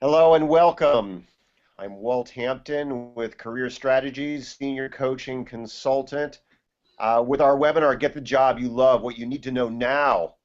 Hello and welcome. I'm Walt Hampton with Career Strategies, Senior Coaching Consultant. With our webinar, Get the Job You Love, What You Need to Know Now,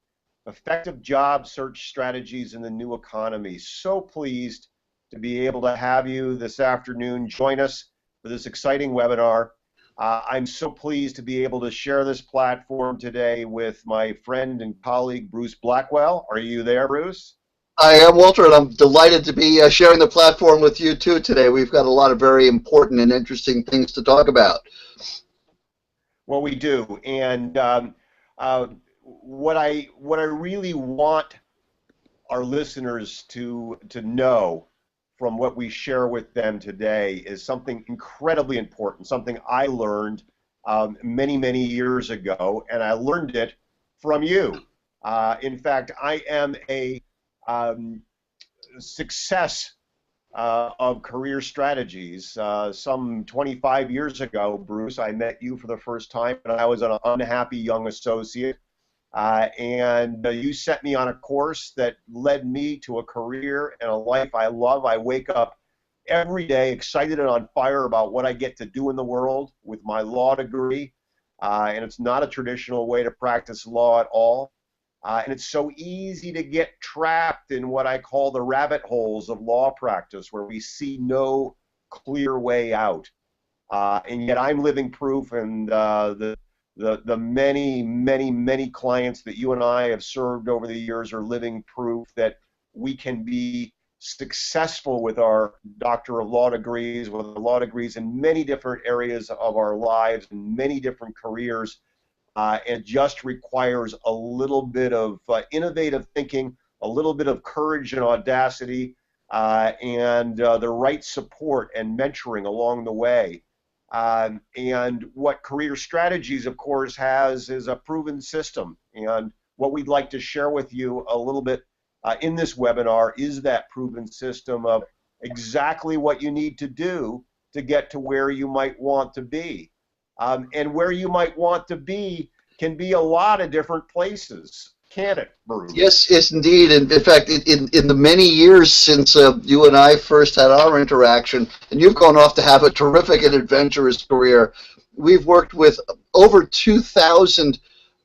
Effective Job Search Strategies in the New Economy. So pleased to be able to have you this afternoon join us for this exciting webinar. I'm so pleased to be able to share this platform today with my friend and colleague, Bruce Blackwell. Are you there, Bruce? I am Walter, and I'm delighted to be sharing the platform with you too today. We've got a lot of very important and interesting things to talk about. Well, we do, and uh, what I really want our listeners to know from what we share with them today is something incredibly important, something I learned many years ago, and I learned it from you. In fact, I am a um, success of career strategies. Some 25 years ago, Bruce, I met you for the first time, and I was an unhappy young associate. And you set me on a course that led me to a career and a life I love. I wake up every day excited and on fire about what I get to do in the world with my law degree. And it's not a traditional way to practice law at all. And it's so easy to get trapped in what I call the rabbit holes of law practice, where we see no clear way out. And yet I'm living proof, and the many clients that you and I have served over the years are living proof that we can be successful with our Doctor of Law degrees, with law degrees in many different areas of our lives and many different careers. It just requires a little bit of innovative thinking, a little bit of courage and audacity, and the right support and mentoring along the way. And what Career Strategies, of course, has is a proven system. And what we'd like to share with you a little bit in this webinar is that proven system of exactly what you need to do to get to where you might want to be. And where you might want to be can be a lot of different places, can it, Bruce? Yes, indeed. And in fact, in the many years since you and I first had our interaction, and you've gone off to have a terrific and adventurous career, we've worked with over 2,000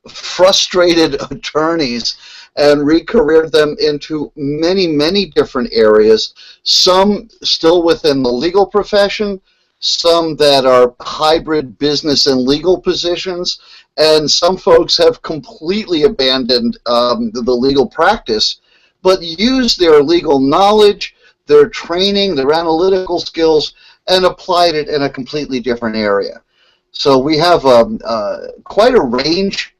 frustrated attorneys and recareered them into many different areas, some still within the legal profession, some that are hybrid business and legal positions, and some folks have completely abandoned the legal practice, but use their legal knowledge, their training, their analytical skills, and applied it in a completely different area. So we have quite a range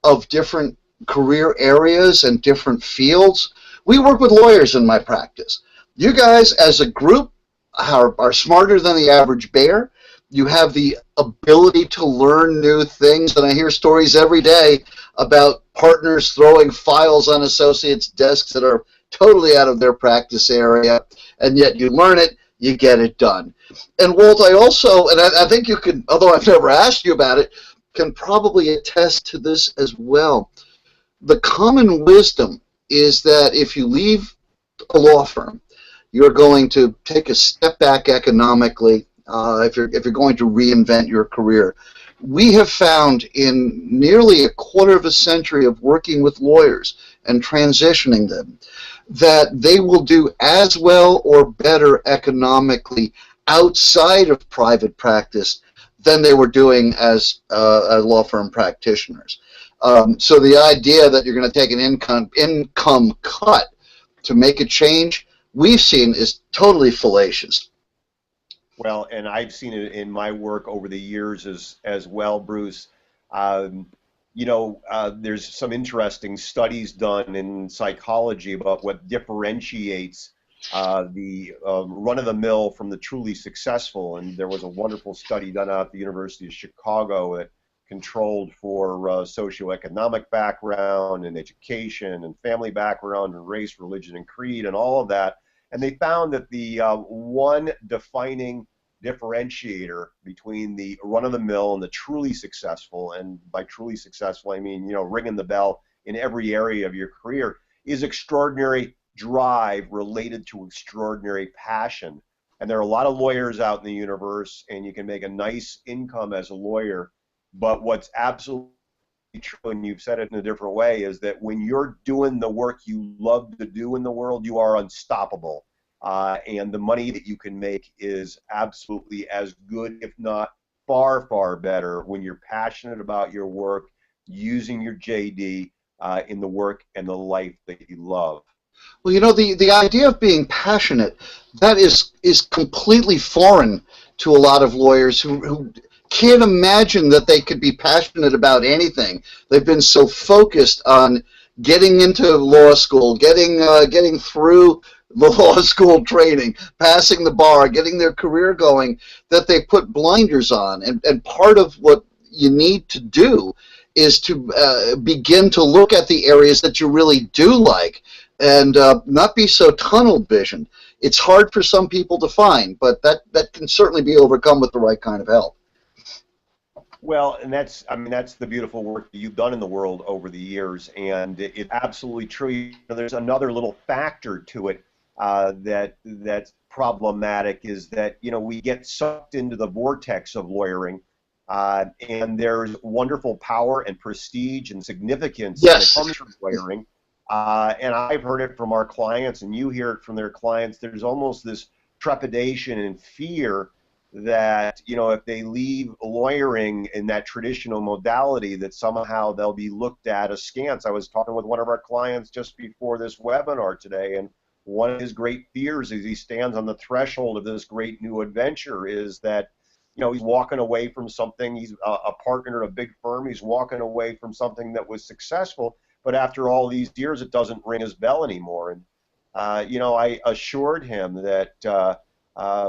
of different career areas and different fields. We work with lawyers in my practice. You guys, as a group, are smarter than the average bear. You have the ability to learn new things, and I hear stories every day about partners throwing files on associates' desks that are totally out of their practice area, and yet you learn it, you get it done. And Walt, I also, and I think you can, although I've never asked you about it, can probably attest to this as well. The common wisdom is that if you leave a law firm, you're going to take a step back economically if you're going to reinvent your career. We have found in nearly a quarter of a century of working with lawyers and transitioning them that they will do as well or better economically outside of private practice than they were doing as law firm practitioners. So the idea that you're going to take an income cut to make a change, we've seen is totally fallacious. Well, and I've seen it in my work over the years as well, Bruce. Um, there's some interesting studies done in psychology about what differentiates the run-of-the-mill from the truly successful. And there was a wonderful study done out at the University of Chicago that controlled for socioeconomic background and education and family background and race, religion, and creed and all of that. And they found that the one defining differentiator between the run-of-the-mill and the truly successful, and by truly successful I mean ringing the bell in every area of your career, is extraordinary drive related to extraordinary passion. And there are a lot of lawyers out in the universe, and you can make a nice income as a lawyer. But what's absolutely true, and you've said it in a different way, is that when you're doing the work you love to do in the world, you are unstoppable. And the money that you can make is absolutely as good, if not far, far better, when you're passionate about your work, using your JD in the work and the life that you love. Well, the idea of being passionate, that is completely foreign to a lot of lawyers who can't imagine that they could be passionate about anything. They've been so focused on getting into law school, getting through the law school training, passing the bar, getting their career going, that they put blinders on. And part of what you need to do is to begin to look at the areas that you really do like, and not be so tunnel visioned. It's hard for some people to find, but that can certainly be overcome with the right kind of help. Well, and that's the beautiful work that you've done in the world over the years, and it's absolutely true. There's another little factor to it that's problematic, is that we get sucked into the vortex of lawyering, and there's wonderful power and prestige and significance that comes from lawyering. And I've heard it from our clients, and you hear it from their clients. There's almost this trepidation and fear that if they leave lawyering in that traditional modality, that somehow they'll be looked at askance. I was talking with one of our clients just before this webinar today, and one of his great fears as he stands on the threshold of this great new adventure is that he's walking away from something. He's a partner at a big firm. He's walking away from something that was successful, but after all these years, it doesn't ring his bell anymore. And I assured him that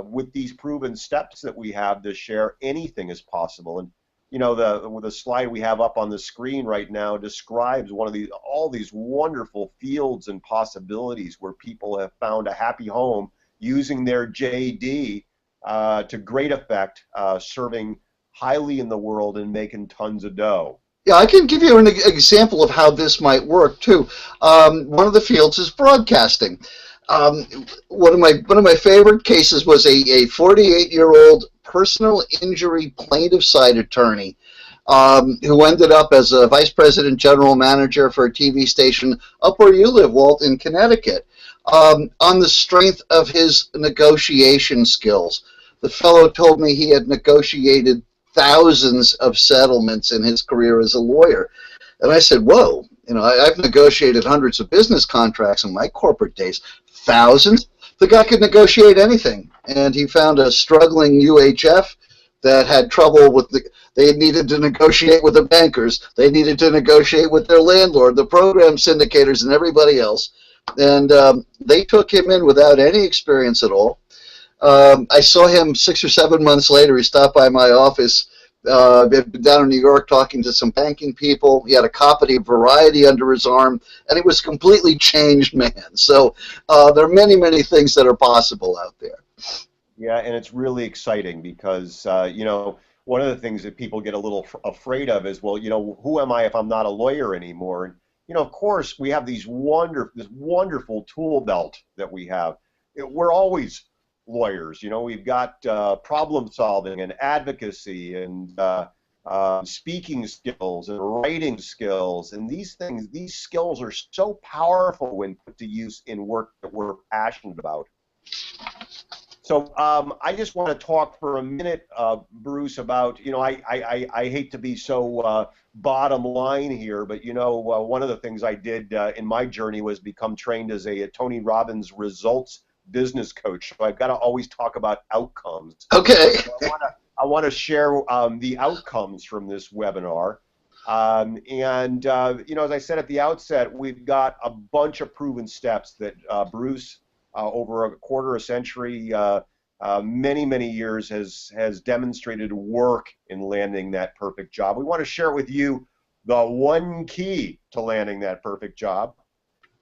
with these proven steps that we have to share, anything is possible. And the slide we have up on the screen right now describes all these wonderful fields and possibilities where people have found a happy home using their JD to great effect, serving highly in the world and making tons of dough. Yeah, I can give you an example of how this might work too. One of the fields is broadcasting. One of my favorite cases was a 48-year-old personal injury plaintiff side attorney who ended up as a vice president general manager for a TV station up where you live, Walt, in Connecticut, on the strength of his negotiation skills. The fellow told me he had negotiated thousands of settlements in his career as a lawyer. And I said, whoa, I've negotiated hundreds of business contracts in my corporate days. Thousands? The guy could negotiate anything. And he found a struggling UHF that had trouble with they needed to negotiate with the bankers. They needed to negotiate with their landlord, the program syndicators, and everybody else. And they took him in without any experience at all. I saw him 6 or 7 months later. He stopped by my office down in New York talking to some banking people. He had a copy of Variety under his arm, and he was a completely changed man. So there are many, many things that are possible out there. Yeah, and it's really exciting because, one of the things that people get a little afraid of is, well, who am I if I'm not a lawyer anymore? And, of course, we have this wonderful tool belt that we have. We're always lawyers. We've got problem solving and advocacy and speaking skills and writing skills, and these skills are so powerful when put to use in work that we're passionate about. So I just want to talk for a minute, Bruce, about, I hate to be so bottom line here, but one of the things I did in my journey was become trained as a Tony Robbins results business coach. So I've got to always talk about outcomes. Okay. So I want to share the outcomes from this webinar. As I said at the outset, we've got a bunch of proven steps that Bruce, over a quarter of a century, many years, has demonstrated work in landing that perfect job. We want to share with you the one key to landing that perfect job.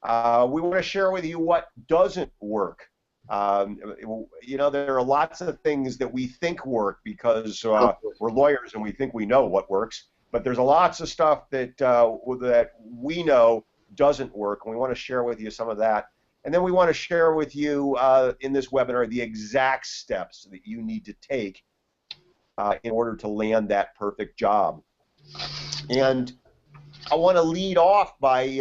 We want to share with you what doesn't work. There are lots of things that we think work because we're lawyers and we think we know what works, but there's lots of stuff that we know doesn't work, and we want to share with you some of that. And then we want to share with you in this webinar the exact steps that you need to take in order to land that perfect job. And I want to lead off by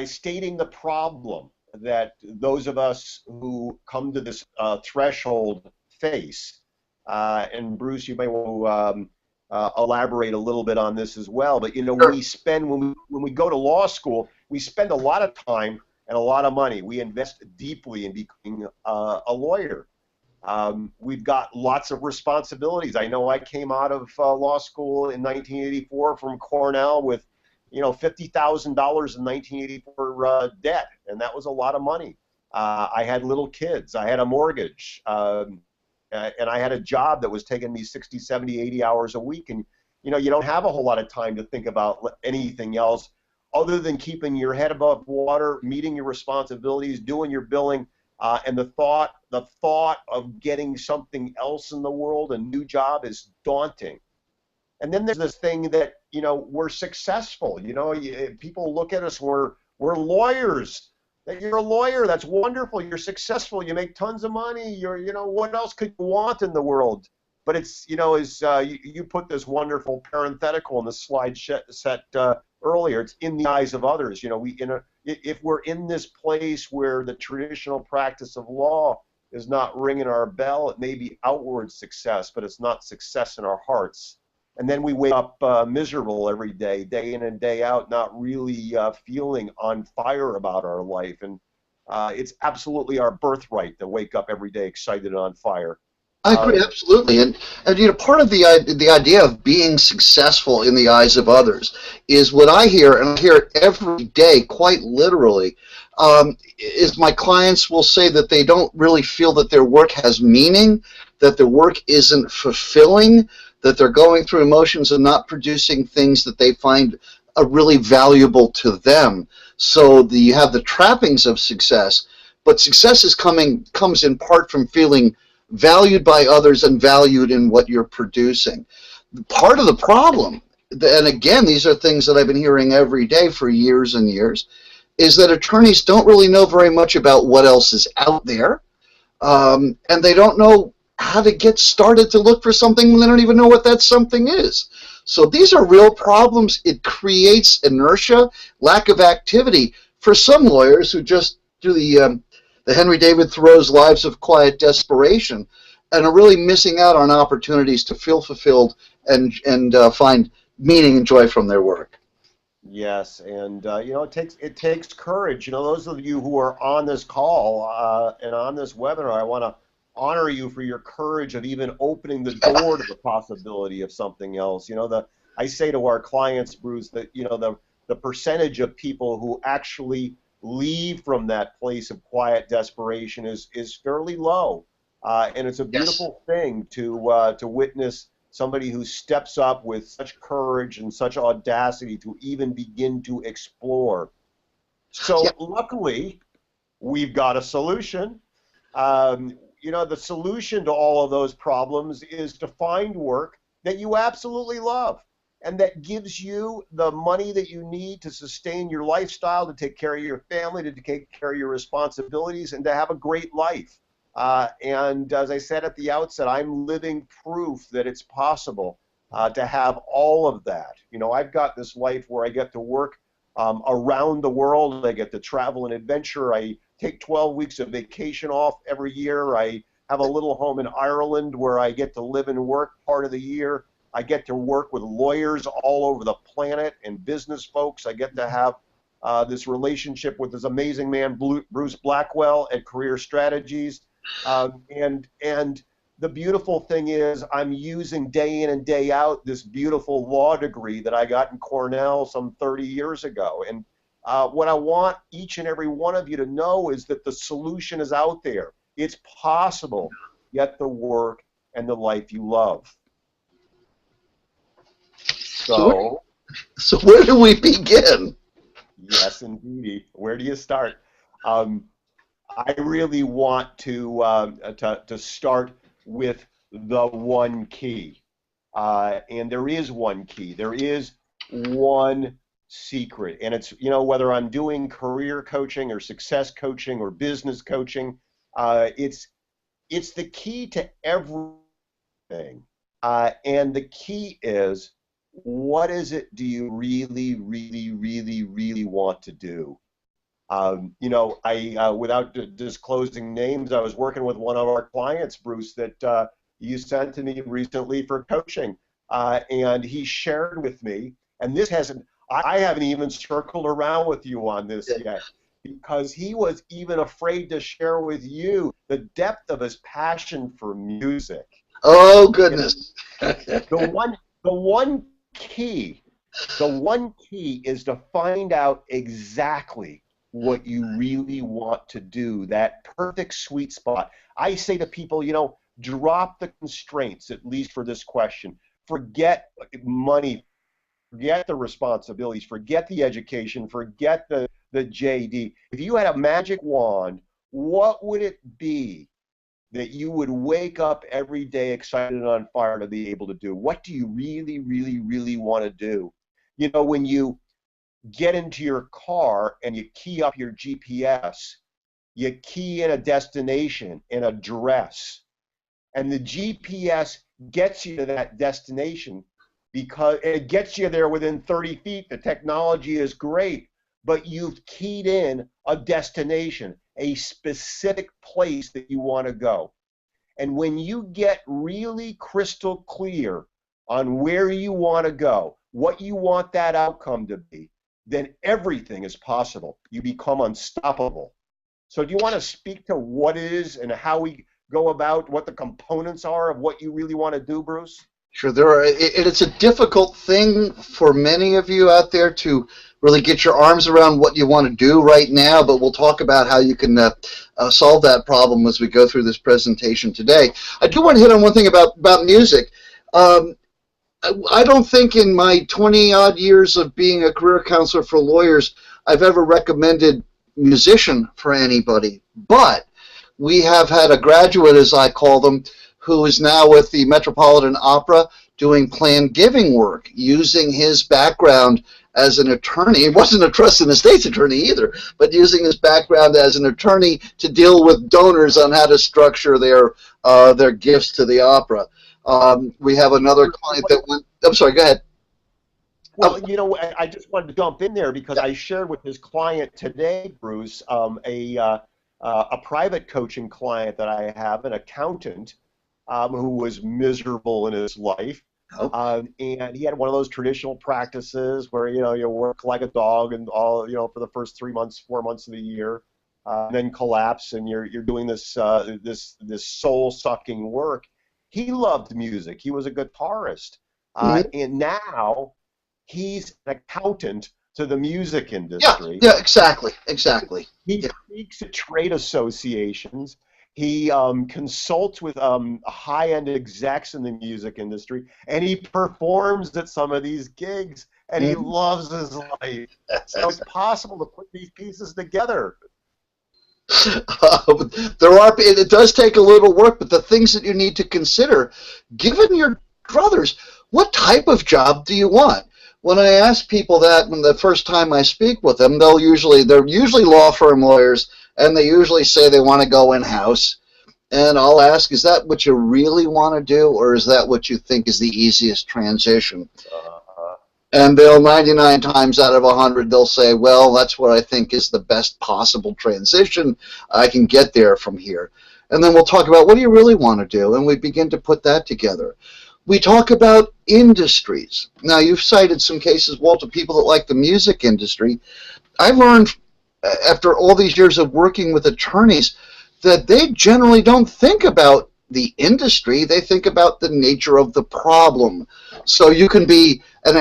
stating the problem that those of us who come to this threshold face. And Bruce, you may want to elaborate a little bit on this as well. But you know, we spend when we go to law school, we spend a lot of time and a lot of money. We invest deeply in becoming a lawyer. We've got lots of responsibilities. I know I came out of law school in 1984 from Cornell with, you know, $50,000 in 1984 debt, and that was a lot of money. I had little kids. I had a mortgage, and I had a job that was taking me 60, 70, 80 hours a week. And you know, you don't have a whole lot of time to think about anything else other than keeping your head above water, meeting your responsibilities, doing your billing. And the thought of getting something else in the world, a new job, is daunting. And then there's this thing that, you know, we're successful. You know, people look at us, we're lawyers. That you're a lawyer, that's wonderful. You're successful. You make tons of money. You know, what else could you want in the world? But it's, you know, as you put this wonderful parenthetical in the slide set earlier, it's in the eyes of others. You know, if we're in this place where the traditional practice of law is not ringing our bell, it may be outward success, but it's not success in our hearts. And then we wake up miserable every day, day in and day out, not really feeling on fire about our life. And it's absolutely our birthright to wake up every day excited and on fire. I agree, absolutely, and you know, part of the idea of being successful in the eyes of others is what I hear, and I hear it every day, quite literally, is my clients will say that they don't really feel that their work has meaning, that their work isn't fulfilling, that they're going through emotions and not producing things that they find are really valuable to them. So you have the trappings of success, but success comes in part from feeling valued by others and valued in what you're producing. Part of the problem, and again, these are things that I've been hearing every day for years and years, is that attorneys don't really know very much about what else is out there, and they don't know how to get started to look for something, and they don't even know what that something is. So these are real problems. It creates inertia, lack of activity for some lawyers who just do the Henry David Thoreau's Lives of Quiet Desperation, and are really missing out on opportunities to feel fulfilled and find meaning and joy from their work. Yes, and you know, it takes courage. You know, those of you who are on this call and on this webinar, I want to honor you for your courage of even opening the door to the possibility of something else. You know, I say to our clients, Bruce, that you know the percentage of people who actually leave from that place of quiet desperation is fairly low, and it's a beautiful thing to witness somebody who steps up with such courage and such audacity to even begin to explore. So luckily, we've got a solution. You know, the solution to all of those problems is to find work that you absolutely love, and that gives you the money that you need to sustain your lifestyle, to take care of your family, to take care of your responsibilities, and to have a great life. And as I said at the outset, I'm living proof that it's possible to have all of that. You know, I've got this life where I get to work around the world. I get to travel and adventure. I take 12 weeks of vacation off every year. I have a little home in Ireland where I get to live and work part of the year. I get to work with lawyers all over the planet and business folks. I get to have this relationship with this amazing man, Bruce Blackwell, at Career Strategies. And the beautiful thing is I'm using day in and day out this beautiful law degree that I got in Cornell some 30 years ago. And what I want each and every one of you to know is that the solution is out there. It's possible. Get the work and the life you love. So where do we begin? Yes, indeed. Where do you start? I really want to start with the one key, and there is one key. There is one secret. And it's, whether I'm doing career coaching or success coaching or business coaching, it's the key to everything. And the key is, what is it do you really, really, really, really want to do? Without disclosing names, I was working with one of our clients, Bruce, that you sent to me recently for coaching, and he shared with me, and I haven't even circled around with you on this yet, because he was even afraid to share with you the depth of his passion for music. Oh, goodness. The one key is to find out exactly what you really want to do, that perfect sweet spot. I say to people, drop the constraints, at least for this question. Forget money, forget the responsibilities, forget the education, forget the JD. If you had a magic wand, what would it be that you would wake up every day excited and on fire to be able to do? What do you really, really, really want to do? When you get into your car and you key up your GPS, you key in a destination, an address, and the GPS gets you to that destination because it gets you there within 30 feet. The technology is great, but you've keyed in a destination, a specific place that you want to go. And when you get really crystal clear on where you want to go, what you want that outcome to be, then everything is possible. You become unstoppable. So do you want to speak to what it is and how we go about what the components are of what you really want to do, Bruce? Sure, it's a difficult thing for many of you out there to really get your arms around what you want to do right now, but we'll talk about how you can solve that problem as we go through this presentation today. I do want to hit on one thing about music. I don't think in my 20-odd years of being a career counselor for lawyers I've ever recommended musician for anybody, but we have had a graduate, as I call them, who is now with the Metropolitan Opera doing planned giving work, using his background as an attorney. He wasn't a trust and estates attorney either, but using his background as an attorney to deal with donors on how to structure their gifts to the opera. We have another client that went, I'm sorry, go ahead. Well, I just wanted to jump in there because I shared with his client today, Bruce, a private coaching client that I have, an accountant who was miserable in his life. And he had one of those traditional practices where, you work like a dog and all, for the first 3 months, 4 months of the year, and then collapse, and you're doing this soul-sucking work. He loved music. He was a guitarist. And now he's an accountant to the music industry. Yeah, exactly. He speaks at trade associations. He consults with high-end execs in the music industry, and he performs at some of these gigs, and he loves his life. So it's possible to put these pieces together. It does take a little work, but the things that you need to consider, given your druthers, what type of job do you want? When I ask people that, when the first time I speak with them, they're usually law firm lawyers, and they usually say they want to go in-house. And I'll ask, is that what you really want to do, or is that what you think is the easiest transition? And they'll 99 times out of 100, they'll say, well, that's what I think is the best possible transition. I can get there from here. And then we'll talk about, what do you really want to do? And we begin to put that together. We talk about industries. Now, you've cited some cases, Walt, of people that like the music industry. I learned after all these years of working with attorneys that they generally don't think about the industry. They think about the nature of the problem. So you can be a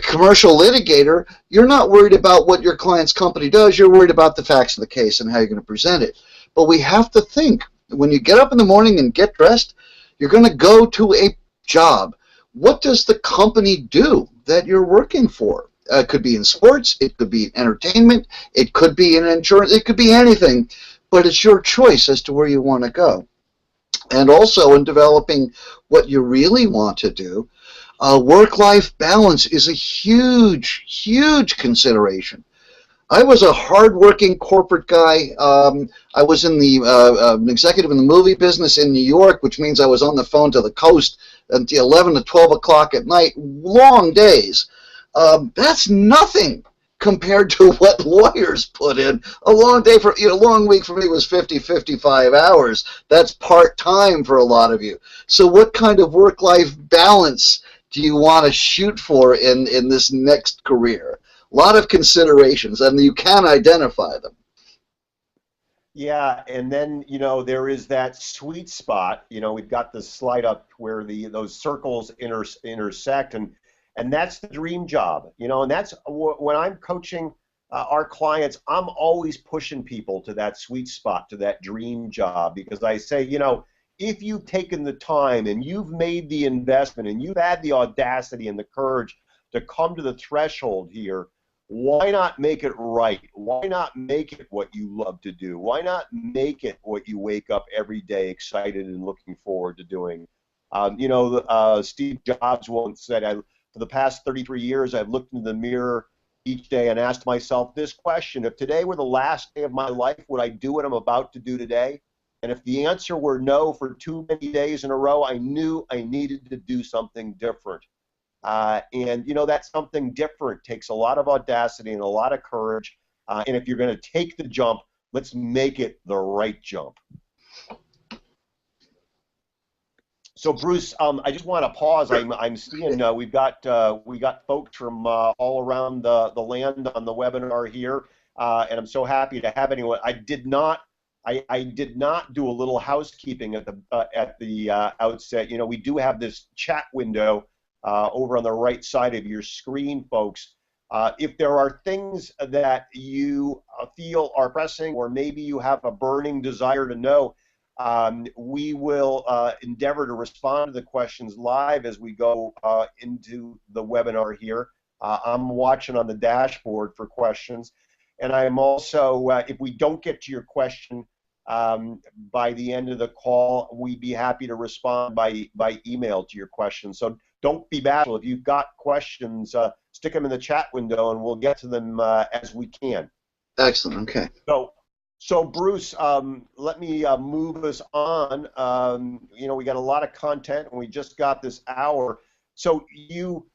commercial litigator. You're not worried about what your client's company does. You're worried about the facts of the case and how you're going to present it. But we have to think, when you get up in the morning and get dressed, you're going to go to a job. What does the company do that you're working for? It could be in sports, it could be in entertainment, it could be in insurance, it could be anything, but it's your choice as to where you want to go. And also in developing what you really want to do, Work-life balance is a huge, huge consideration. I was a hard-working corporate guy. I was in the an executive in the movie business in New York, which means I was on the phone to the coast until 11 to 12 o'clock at night, long days. That's nothing compared to what lawyers put in. A long day for, long week for me was 50, 55 hours. That's part-time for a lot of you. So what kind of work-life balance do you want to shoot for in this next career? A lot of considerations, and you can identify them. Yeah, and then there is that sweet spot. We've got the slide up where those circles intersect, and that's the dream job. And that's when I'm coaching our clients. I'm always pushing people to that sweet spot, to that dream job, because I say, if you've taken the time and you've made the investment and you've had the audacity and the courage to come to the threshold here, why not make it right? Why not make it what you love to do? Why not make it what you wake up every day excited and looking forward to doing? Steve Jobs once said, for the past 33 years, I've looked into the mirror each day and asked myself this question: if today were the last day of my life, would I do what I'm about to do today? And if the answer were no for too many days in a row, I knew I needed to do something different. And that something different takes a lot of audacity and a lot of courage. And if you're going to take the jump, let's make it the right jump. So Bruce, I just want to pause. I'm seeing we got folks from all around the land on the webinar here, and I'm so happy to have anyone. I did not do a little housekeeping at the outset. We do have this chat window over on the right side of your screen, folks. If there are things that you feel are pressing, or maybe you have a burning desire to know, we will endeavor to respond to the questions live as we go into the webinar here. I'm watching on the dashboard for questions, and I'm also, if we don't get to your question by the end of the call, we'd be happy to respond by email to your questions. So don't be bashful. If you've got questions, stick them in the chat window, and we'll get to them as we can. Excellent. Okay. So Bruce, let me move us on. We got a lot of content, and we just got this hour. So you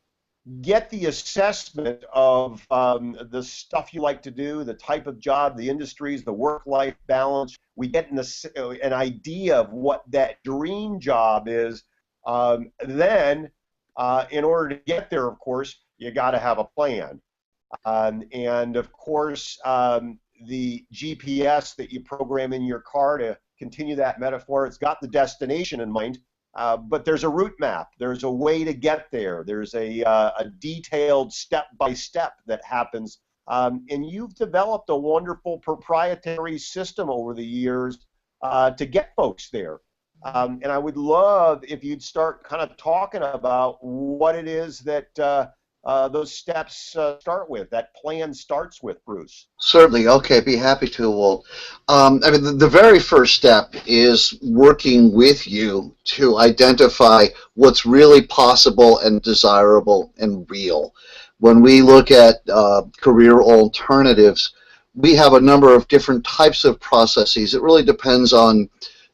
get the assessment of the stuff you like to do, the type of job, the industries, the work-life balance. We get an idea of what that dream job is. Then, in order to get there, of course, you got to have a plan. And of course, the GPS that you program in your car, to continue that metaphor, it's got the destination in mind, but there's a route map. There's a way to get there. There's a detailed step-by-step that happens. And you've developed a wonderful proprietary system over the years to get folks there. And I would love if you'd start kind of talking about what it is that those steps start with, that plan starts with, Bruce. Certainly. Okay, be happy to, Walt. The very first step is working with you to identify what's really possible and desirable and real. When we look at career alternatives, we have a number of different types of processes. It really depends on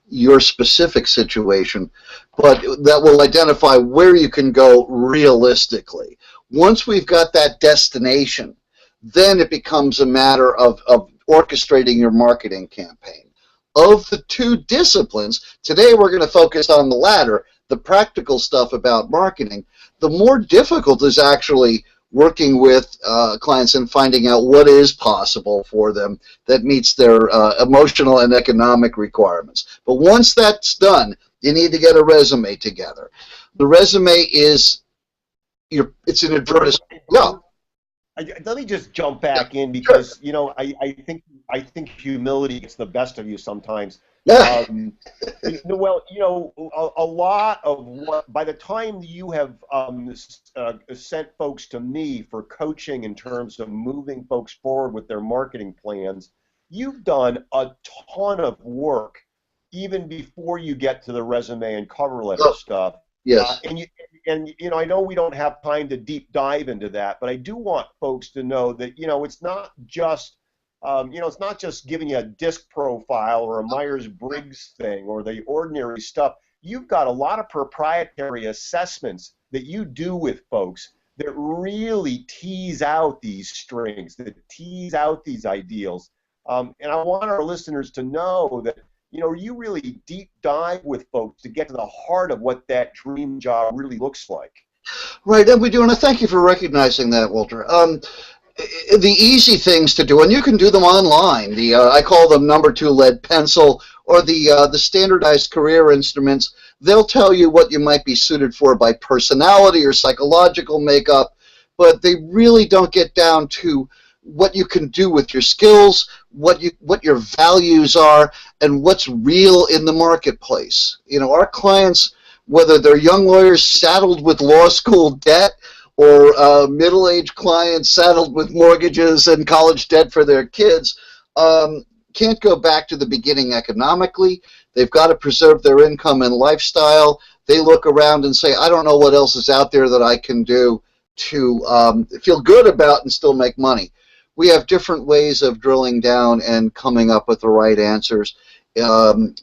your specific situation, but that will identify where you can go realistically. Once we've got that destination, then it becomes a matter of orchestrating your marketing campaign. Of the two disciplines, today we're going to focus on the latter, the practical stuff about marketing. The more difficult is actually working with clients and finding out what is possible for them that meets their emotional and economic requirements. But once that's done, you need to get a resume together. The resume is it's an advertisement. Yeah. Let me just jump back in because I think humility gets the best of you sometimes. Yeah. Well, a lot of what, by the time you have sent folks to me for coaching in terms of moving folks forward with their marketing plans, you've done a ton of work even before you get to the resume and cover letter stuff. Yes. And and I know we don't have time to deep dive into that, but I do want folks to know that it's not just it's not just giving you a disc profile or a Myers-Briggs thing or the ordinary stuff. You've got a lot of proprietary assessments that you do with folks that really tease out these strengths, that tease out these ideals. And I want our listeners to know that you really deep dive with folks to get to the heart of what that dream job really looks like. Right, and we do, and I thank you for recognizing that, Walter. The easy things to do, and you can do them online. I call them number 2 lead pencil, or the standardized career instruments. They'll tell you what you might be suited for by personality or psychological makeup, but they really don't get down to what you can do with your skills, what your values are, and what's real in the marketplace. Our clients, whether they're young lawyers saddled with law school debt or middle-aged clients saddled with mortgages and college debt for their kids, can't go back to the beginning economically. They've got to preserve their income and lifestyle. They look around and say, I don't know what else is out there that I can do to feel good about and still make money. We have different ways of drilling down and coming up with the right answers.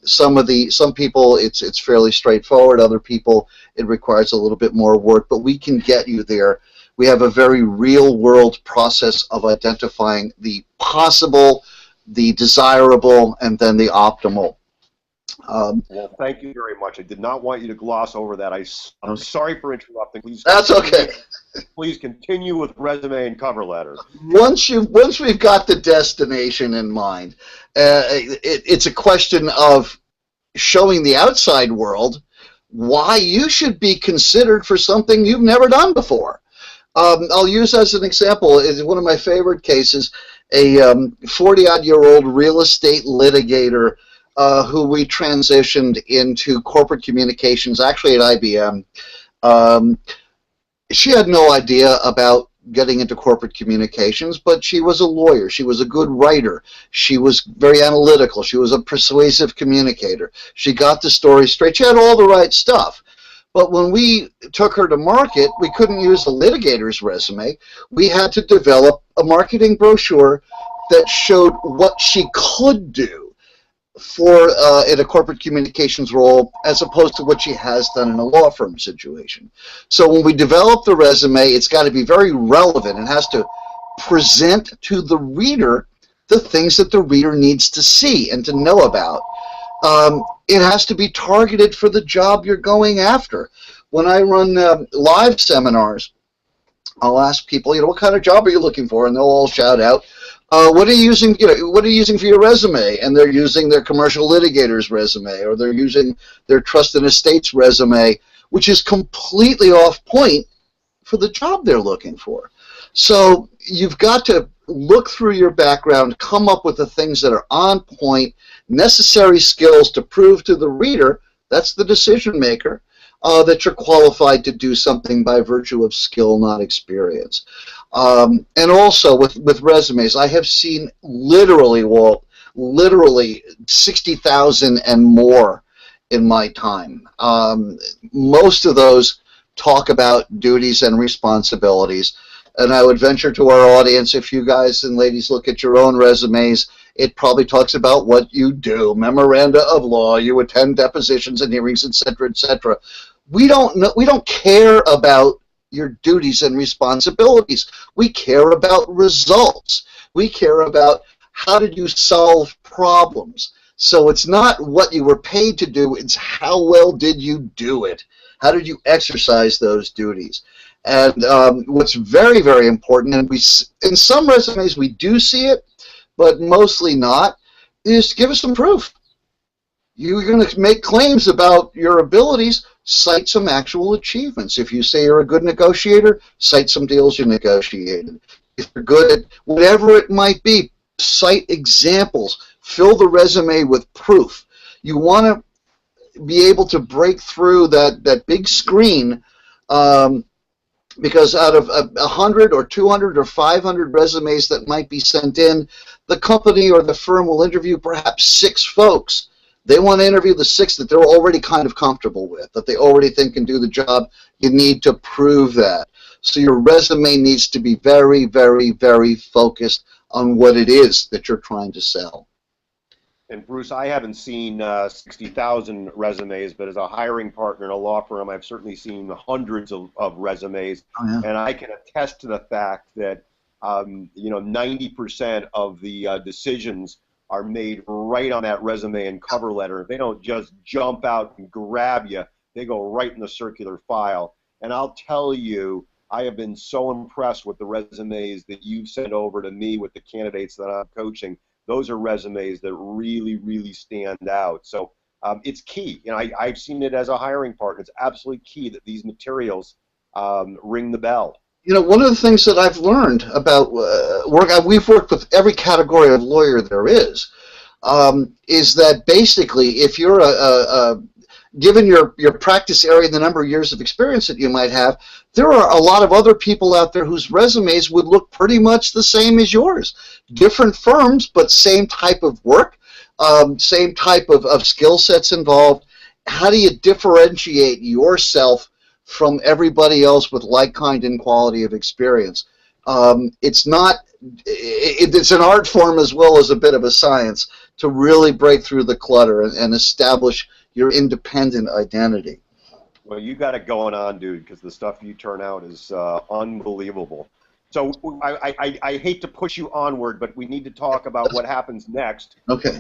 Some people it's fairly straightforward. Other people it requires a little bit more work, but we can get you there. We have a very real world process of identifying the possible, the desirable, and then the optimal. Well, thank you very much. I did not want you to gloss over that. I'm sorry for interrupting. Please. That's okay. Please continue with resume and cover letter. Once we've got the destination in mind, it's a question of showing the outside world why you should be considered for something you've never done before. I'll use as an example, is one of my favorite cases, a 40-odd-year-old real estate litigator who we transitioned into corporate communications, actually at IBM. She had no idea about getting into corporate communications, but she was a lawyer. She was a good writer. She was very analytical. She was a persuasive communicator. She got the story straight. She had all the right stuff. But when we took her to market, we couldn't use a litigator's resume. We had to develop a marketing brochure that showed what she could do for in a corporate communications role, as opposed to what she has done in a law firm situation. So when we develop the resume, it's got to be very relevant. It has to present to the reader the things that the reader needs to see and to know about. It has to be targeted for the job you're going after. When I run live seminars, I'll ask people, what kind of job are you looking for? And they'll all shout out, what are you using? What are you using for your resume? And they're using their commercial litigator's resume, or they're using their trust and estates resume, which is completely off point for the job they're looking for. So you've got to look through your background, come up with the things that are on point, necessary skills to prove to the reader, that's the decision maker, that you're qualified to do something by virtue of skill, not experience. And also with resumes, I have seen literally 60,000 and more in my time. Most of those talk about duties and responsibilities. And I would venture to our audience, if you guys and ladies look at your own resumes, it probably talks about what you do, memoranda of law, you attend depositions and hearings, etc., etc. We don't care about your duties and responsibilities. We care about results. We care about how did you solve problems. So it's not what you were paid to do, it's how well did you do it. How did you exercise those duties? And what's very, very important, and in some resumes we do see it, but mostly not, is give us some proof. You're going to make claims about your abilities, cite some actual achievements. If you say you're a good negotiator, cite some deals you negotiated. If you're good at whatever it might be, cite examples. Fill the resume with proof. You want to be able to break through that big screen, because out of 100 or 200 or 500 resumes that might be sent in, the company or the firm will interview perhaps 6 folks They want to interview the 6 that they're already kind of comfortable with, that they already think can do the job. You need to prove that. So your resume needs to be very, very, very focused on what it is that you're trying to sell. And Bruce, I haven't seen 60,000 resumes, but as a hiring partner in a law firm, I've certainly seen hundreds of resumes. Oh, yeah. And I can attest to the fact that 90% of the decisions are made right on that resume and cover letter. They don't just jump out and grab you. They go right in the circular file. And I'll tell you, I have been so impressed with the resumes that you've sent over to me with the candidates that I'm coaching. Those are resumes that really, really stand out. So it's key. I've seen it as a hiring partner. It's absolutely key that these materials ring the bell. One of the things that I've learned about we've worked with every category of lawyer there is that basically if you're given your practice area and the number of years of experience that you might have, there are a lot of other people out there whose resumes would look pretty much the same as yours. Different firms, but same type of work, same type of skill sets involved. How do you differentiate yourself from everybody else with like kind and quality of experience? It's an art form as well as a bit of a science to really break through the clutter and establish your independent identity. Well, you got it going on, dude, because the stuff you turn out is unbelievable. So I hate to push you onward, but we need to talk about what happens next. Okay.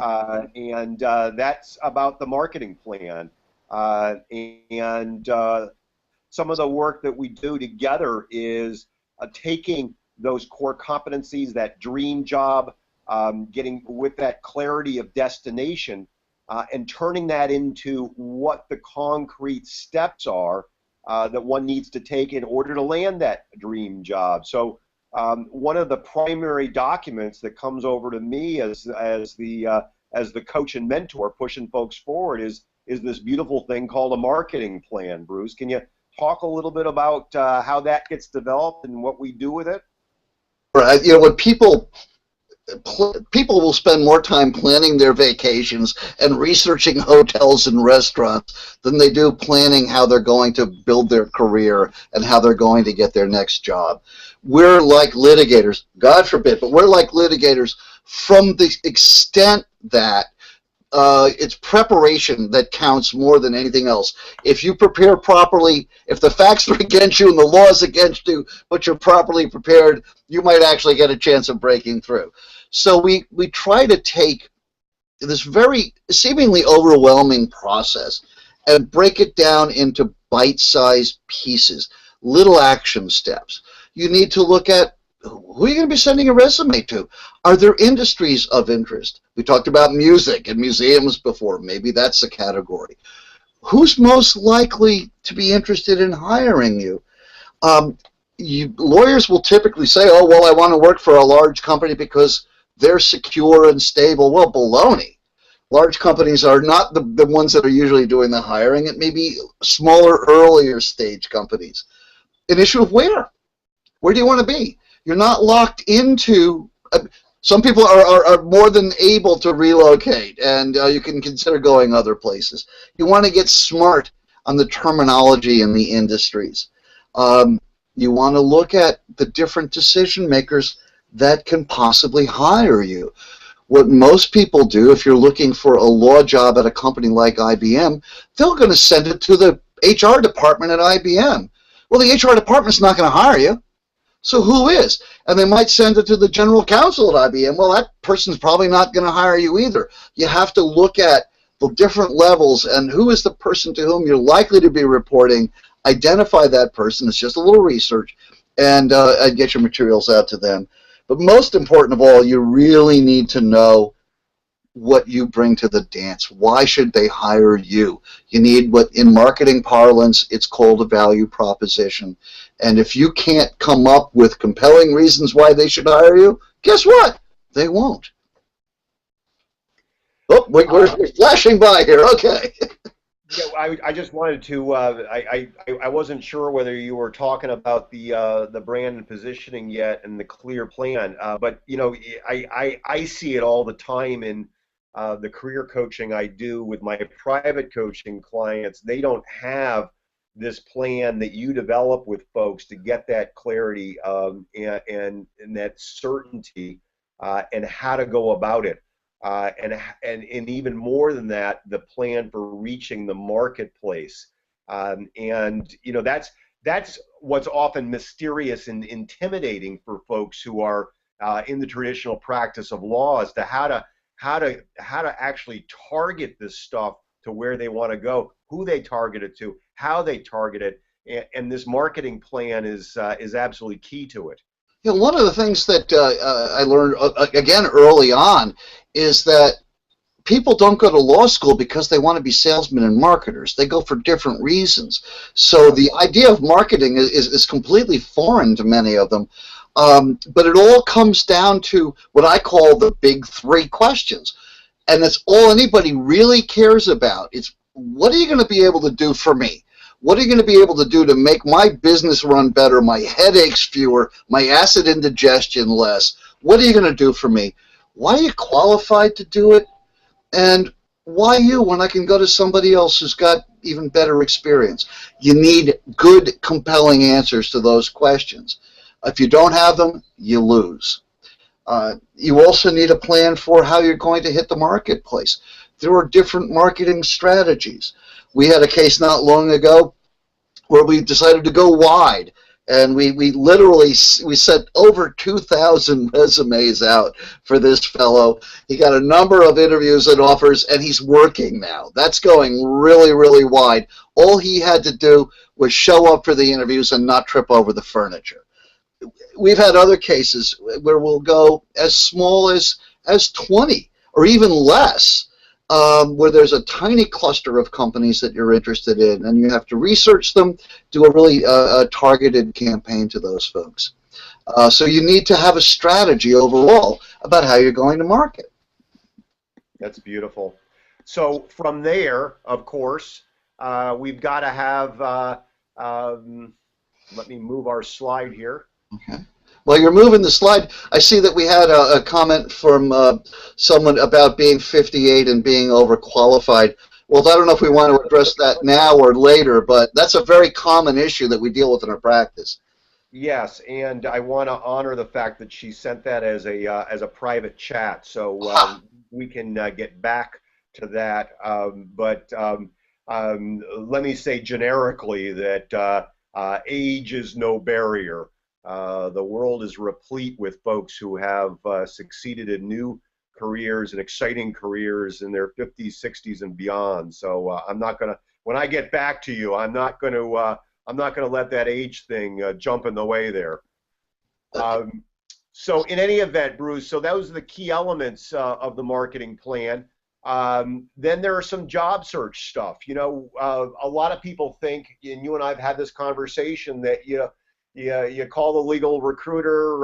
And that's about the marketing plan. And some of the work that we do together is taking those core competencies, that dream job, getting with that clarity of destination, and turning that into what the concrete steps are that one needs to take in order to land that dream job. So one of the primary documents that comes over to me as the coach and mentor pushing folks forward is this beautiful thing called a marketing plan. Bruce, can you talk a little bit about how that gets developed and what we do with it? Right. When people will spend more time planning their vacations and researching hotels and restaurants than they do planning how they're going to build their career and how they're going to get their next job. We're like litigators, God forbid, but we're like litigators from the extent that it's preparation that counts more than anything else. If you prepare properly, if the facts are against you and the law is against you, but you're properly prepared, you might actually get a chance of breaking through. So we try to take this very seemingly overwhelming process and break it down into bite-sized pieces, little action steps. You need to look at who are you going to be sending a resume to? Are there industries of interest? We talked about music and museums before. Maybe that's a category. Who's most likely to be interested in hiring you? Lawyers will typically say, oh, well, I want to work for a large company because they're secure and stable. Well, baloney. Large companies are not the ones that are usually doing the hiring. It may be smaller, earlier stage companies. An issue of where? Where do you want to be? You're not locked into. Some people are more than able to relocate, and you can consider going other places. You want to get smart on the terminology in the industries. You want to look at the different decision makers that can possibly hire you. What most people do, if you're looking for a law job at a company like IBM, they're going to send it to the HR department at IBM. Well, the HR department's not going to hire you. So who is? And they might send it to the general counsel at IBM. Well, that person's probably not going to hire you either. You have to look at the different levels and who is the person to whom you're likely to be reporting, identify that person. It's just a little research, and get your materials out to them. But most important of all, you really need to know what you bring to the dance. Why should they hire you? You need what, in marketing parlance, it's called a value proposition. And if you can't come up with compelling reasons why they should hire you, guess what? They won't. Oh, we're flashing by here. Okay. Yeah, I just wanted to. I wasn't sure whether you were talking about the brand and positioning yet and the clear plan. But I see it all the time in the career coaching I do with my private coaching clients, they don't have this plan that you develop with folks to get that clarity and that certainty and how to go about it. And even more than that, the plan for reaching the marketplace. And that's what's often mysterious and intimidating for folks who are in the traditional practice of law, as to how to actually target this stuff to where they want to go, who they target it to, how they target it, and this marketing plan is absolutely key to it. You know, one of the things that I learned again early on is that people don't go to law school because they want to be salesmen and marketers. They go for different reasons. So the idea of marketing is completely foreign to many of them. But it all comes down to what I call the big three questions. And that's all anybody really cares about. It's, what are you going to be able to do for me? What are you going to be able to do to make my business run better, my headaches fewer, my acid indigestion less? What are you going to do for me? Why are you qualified to do it? And why you when I can go to somebody else who's got even better experience? You need good, compelling answers to those questions. If you don't have them, you lose. You also need a plan for how you're going to hit the marketplace. There are different marketing strategies. We had a case not long ago where we decided to go wide, and we sent over 2,000 resumes out for this fellow. He got a number of interviews and offers, and he's working now. That's going really, really wide. All he had to do was show up for the interviews and not trip over the furniture. We've had other cases where we'll go as small as 20 or even less, where there's a tiny cluster of companies that you're interested in, and you have to research them, do a really targeted campaign to those folks. So you need to have a strategy overall about how you're going to market. That's beautiful. So from there, of course, we've got to have, let me move our slide here. Okay. While you're moving the slide, I see that we had a comment from someone about being 58 and being overqualified. Well, I don't know if we want to address that now or later, but that's a very common issue that we deal with in our practice. Yes, and I want to honor the fact that she sent that as a private chat, so we can get back to that. But let me say generically that age is no barrier. The world is replete with folks who have succeeded in new careers and exciting careers in their 50s, 60s, and beyond. So I'm not gonna, when I get back to you, I'm not gonna let that age thing jump in the way there. So in any event, Bruce, so those are the key elements of the marketing plan. Then there are some job search stuff. You know, a lot of people think, and you and I have had this conversation, that you call the legal recruiter,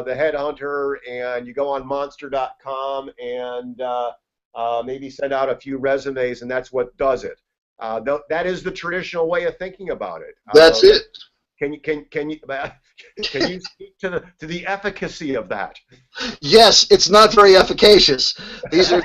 the headhunter, and you go on monster.com and maybe send out a few resumes, and that's what does it. That is the traditional way of thinking about it. That's it. Can you speak to the efficacy of that? Yes, it's not very efficacious. These are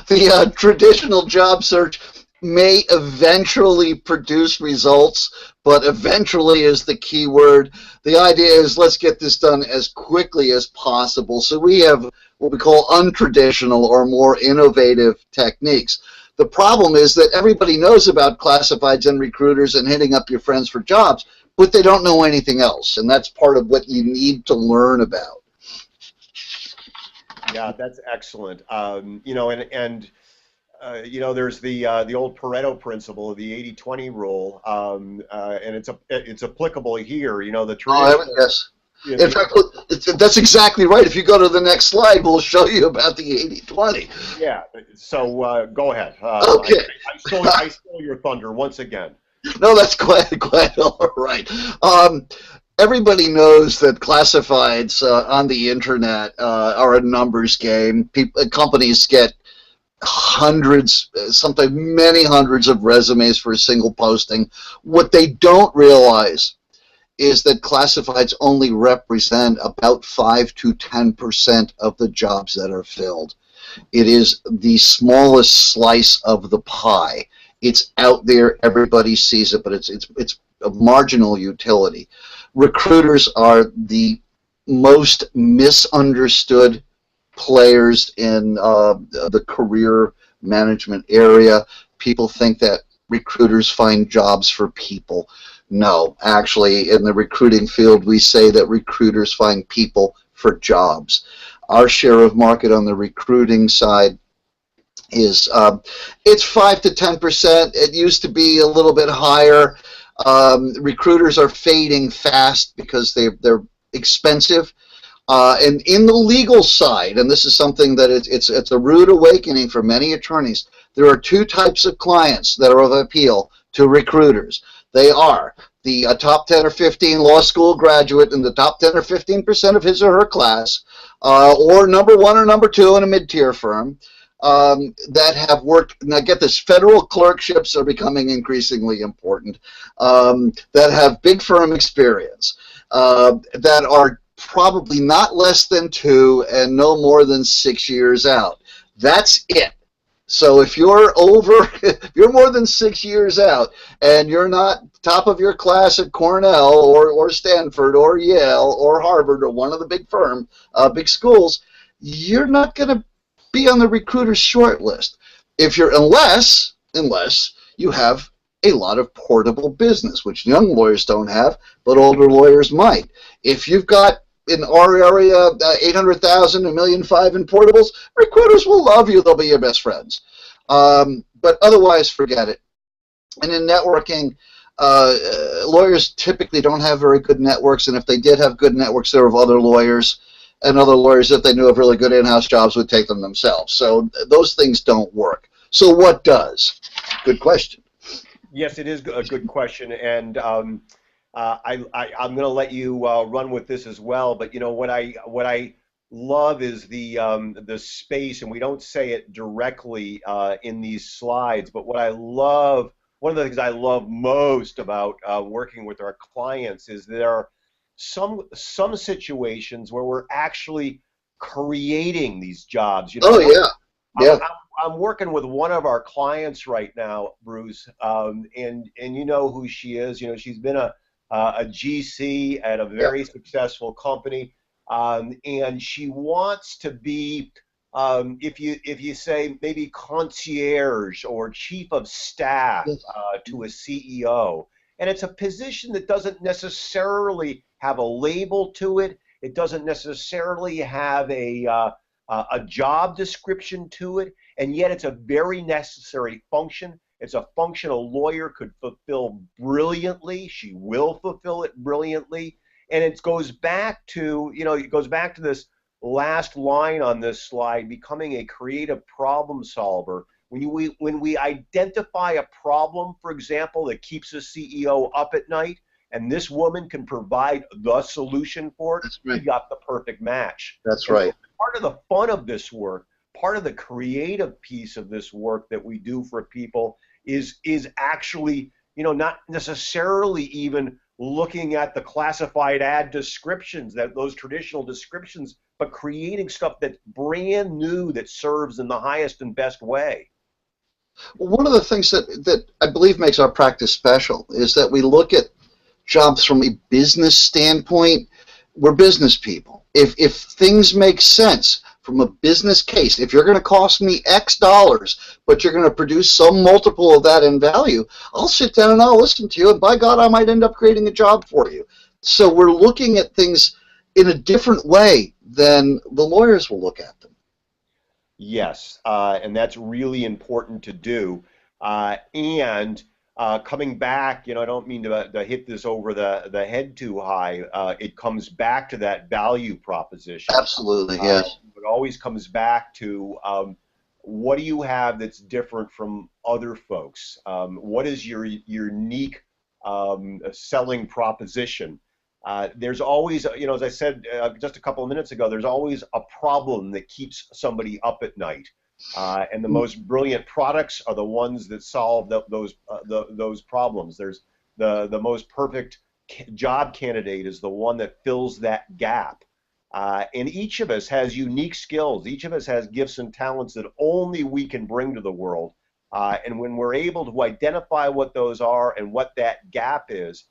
the traditional job search may eventually produce results, but eventually is the key word. The idea is, let's get this done as quickly as possible. So we have what we call untraditional or more innovative techniques. The problem is that everybody knows about classifieds and recruiters and hitting up your friends for jobs, but they don't know anything else, and that's part of what you need to learn about. Yeah, that's excellent. You know, you know, there's the old Pareto principle of the 80-20 rule, and it's applicable here. You know, the traditional. Yes. In fact, that's exactly right. If you go to the next slide, we'll show you about the 80-20. Yeah. So go ahead. Okay. I stole your thunder once again. No, that's quite all right. Everybody knows that classifieds on the internet are a numbers game. Companies get hundreds, sometimes many hundreds of resumes for a single posting. What they don't realize is that classifieds only represent about 5 to 10% of the jobs that are filled. It is the smallest slice of the pie. It's out there, everybody sees it, but it's a marginal utility. Recruiters are the most misunderstood players in the career management area. People think that recruiters find jobs for people. No, actually, in the recruiting field, we say that recruiters find people for jobs. Our share of market on the recruiting side is it's 5 to 10%. It used to be a little bit higher. Recruiters are fading fast because they're expensive. And in the legal side, and this is something that it's a rude awakening for many attorneys, there are two types of clients that are of appeal to recruiters. They are the top 10 or 15 law school graduate in the top 10 or 15% of his or her class, or number one or number two in a mid-tier firm, that have worked. Now get this, federal clerkships are becoming increasingly important, that have big firm experience, that are probably not less than 2 and no more than 6 years out. That's it. So if you're if you're more than 6 years out and you're not top of your class at Cornell or Stanford or Yale or Harvard or one of the big schools, you're not going to be on the recruiter's short list. Unless you have a lot of portable business, which young lawyers don't have, but older lawyers might. If you've got in our area 800,000, $1.5 million in portables, recruiters will love you. They'll be your best friends. But otherwise, forget it. And in networking, lawyers typically don't have very good networks, and if they did have good networks, they're of other lawyers, and other lawyers, if they knew of really good in-house jobs, would take them themselves. So those things don't work. So what does? Good question. Yes, it is a good question, and I'm going to let you run with this as well. But you know what I love is the space, and we don't say it directly in these slides. But what I love, one of the things I love most about working with our clients is there are some situations where we're actually creating these jobs. You know, Oh yeah, yeah. I'm working with one of our clients right now, Bruce, and you know who she is. You know, she's been a GC at a very successful company, and she wants to be, if you say maybe concierge or chief of staff to a CEO, and it's a position that doesn't necessarily have a label to it. It doesn't necessarily have a job description to it, and yet it's a very necessary function. It's a function a lawyer could fulfill brilliantly. She will fulfill it brilliantly. And it goes back to, this last line on this slide, becoming a creative problem solver. When we identify a problem, for example, that keeps a CEO up at night, and this woman can provide the solution for it, Right. you got the perfect match. That's right. So part of the fun of this work, part of the creative piece of this work that we do for people is actually, not necessarily even looking at the classified ad descriptions, those traditional descriptions, but creating stuff that's brand new that serves in the highest and best way. Well, one of the things that I believe makes our practice special is that we look at jobs from a business standpoint. We're business people. If things make sense from a business case, if you're going to cost me X dollars, but you're going to produce some multiple of that in value, I'll sit down and I'll listen to you, and by God, I might end up creating a job for you. So we're looking at things in a different way than the lawyers will look at them. Yes, and that's really important to do. And coming back, I don't mean to hit this over the head too high. It comes back to that value proposition. Absolutely, yes. It always comes back to what do you have that's different from other folks? What is your unique selling proposition? There's always, as I said just a couple of minutes ago, there's always a problem that keeps somebody up at night. And the most brilliant products are the ones that solve those problems. There's the most perfect job candidate is the one that fills that gap. And each of us has unique skills. Each of us has gifts and talents that only we can bring to the world. And when we're able to identify what those are and what that gap is,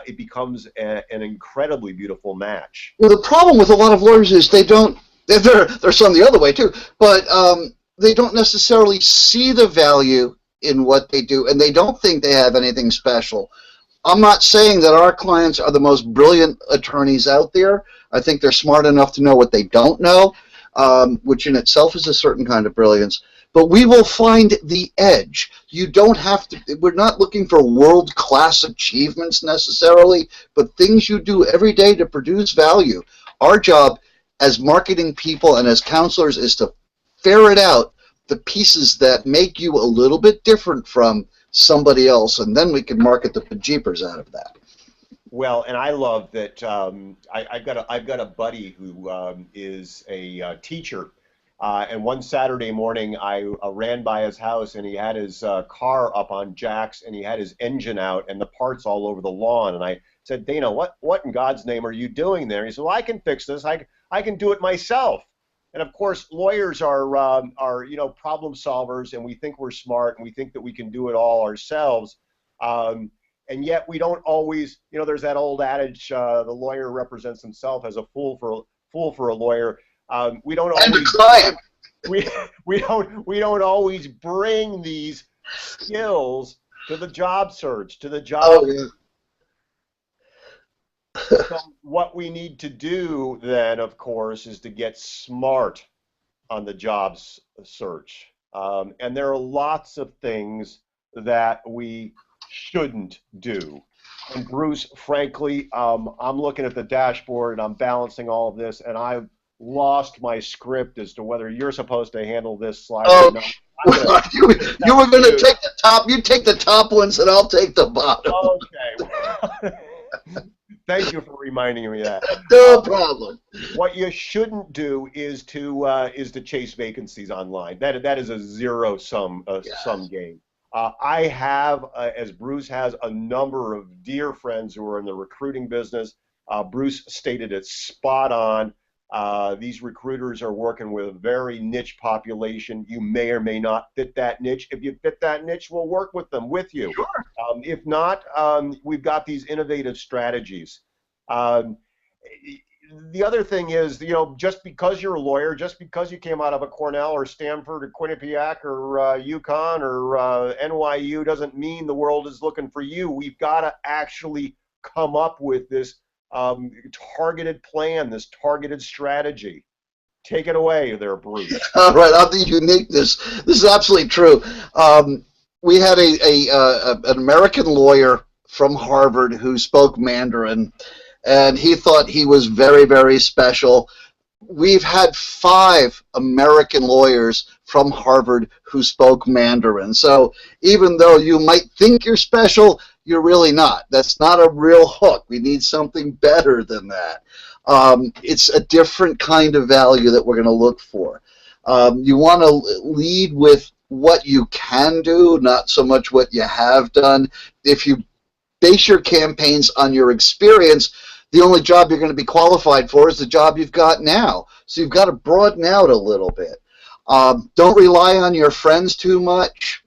it becomes an incredibly beautiful match. Well, the problem with a lot of lawyers is they don't. There's some the other way too, but they don't necessarily see the value in what they do, and they don't think they have anything special. I'm not saying that our clients are the most brilliant attorneys out there. I think they're smart enough to know what they don't know, which in itself is a certain kind of brilliance. But we will find the edge. You don't have to, we're not looking for world-class achievements necessarily, but things you do every day to produce value. Our job as marketing people and as counselors is to ferret out the pieces that make you a little bit different from somebody else, and then we can market the bejeepers out of that. Well, and I love that I've got a buddy who is a teacher, and one Saturday morning I ran by his house and he had his car up on jacks and he had his engine out and the parts all over the lawn. And I said, Dana, what in God's name are you doing there? He said, well, I can fix this. I can do it myself. And of course, lawyers are problem solvers, and we think we're smart and we think that we can do it all ourselves. And yet we don't always, there's that old adage, the lawyer represents himself as a fool for a lawyer. We don't always we don't always bring these skills to the job search, to the job. Oh, yeah. So what we need to do then, of course, is to get smart on the job search. And there are lots of things that we shouldn't do. And Bruce, frankly, I'm looking at the dashboard and I'm balancing all of this, and I've lost my script as to whether you're supposed to handle this slide or not. You were going to take the top. You take the top ones, and I'll take the bottom. Okay. Thank you for reminding me of that. No problem. What you shouldn't do is to chase vacancies online. That is a zero-sum game. I have, as Bruce has, a number of dear friends who are in the recruiting business. Bruce stated it spot on. These recruiters are working with a very niche population. You may or may not fit that niche. If you fit that niche, we'll work with them, with you. Sure. If not, we've got these innovative strategies. The other thing is, just because you're a lawyer, just because you came out of a Cornell or Stanford or Quinnipiac or UConn or NYU doesn't mean the world is looking for you. We've got to actually come up with this targeted plan, this targeted strategy. Take it away there, Bruce. All right, on the uniqueness, this is absolutely true. We had an American lawyer from Harvard who spoke Mandarin, and he thought he was very, very special. We've had 5 American lawyers from Harvard who spoke Mandarin. So even though you might think you're special, you're really not. That's not a real hook. We need something better than that. It's a different kind of value that we're going to look for. You want to lead with what you can do, not so much what you have done. If you base your campaigns on your experience, the only job you're going to be qualified for is the job you've got now. So you've got to broaden out a little bit. Don't rely on your friends too much.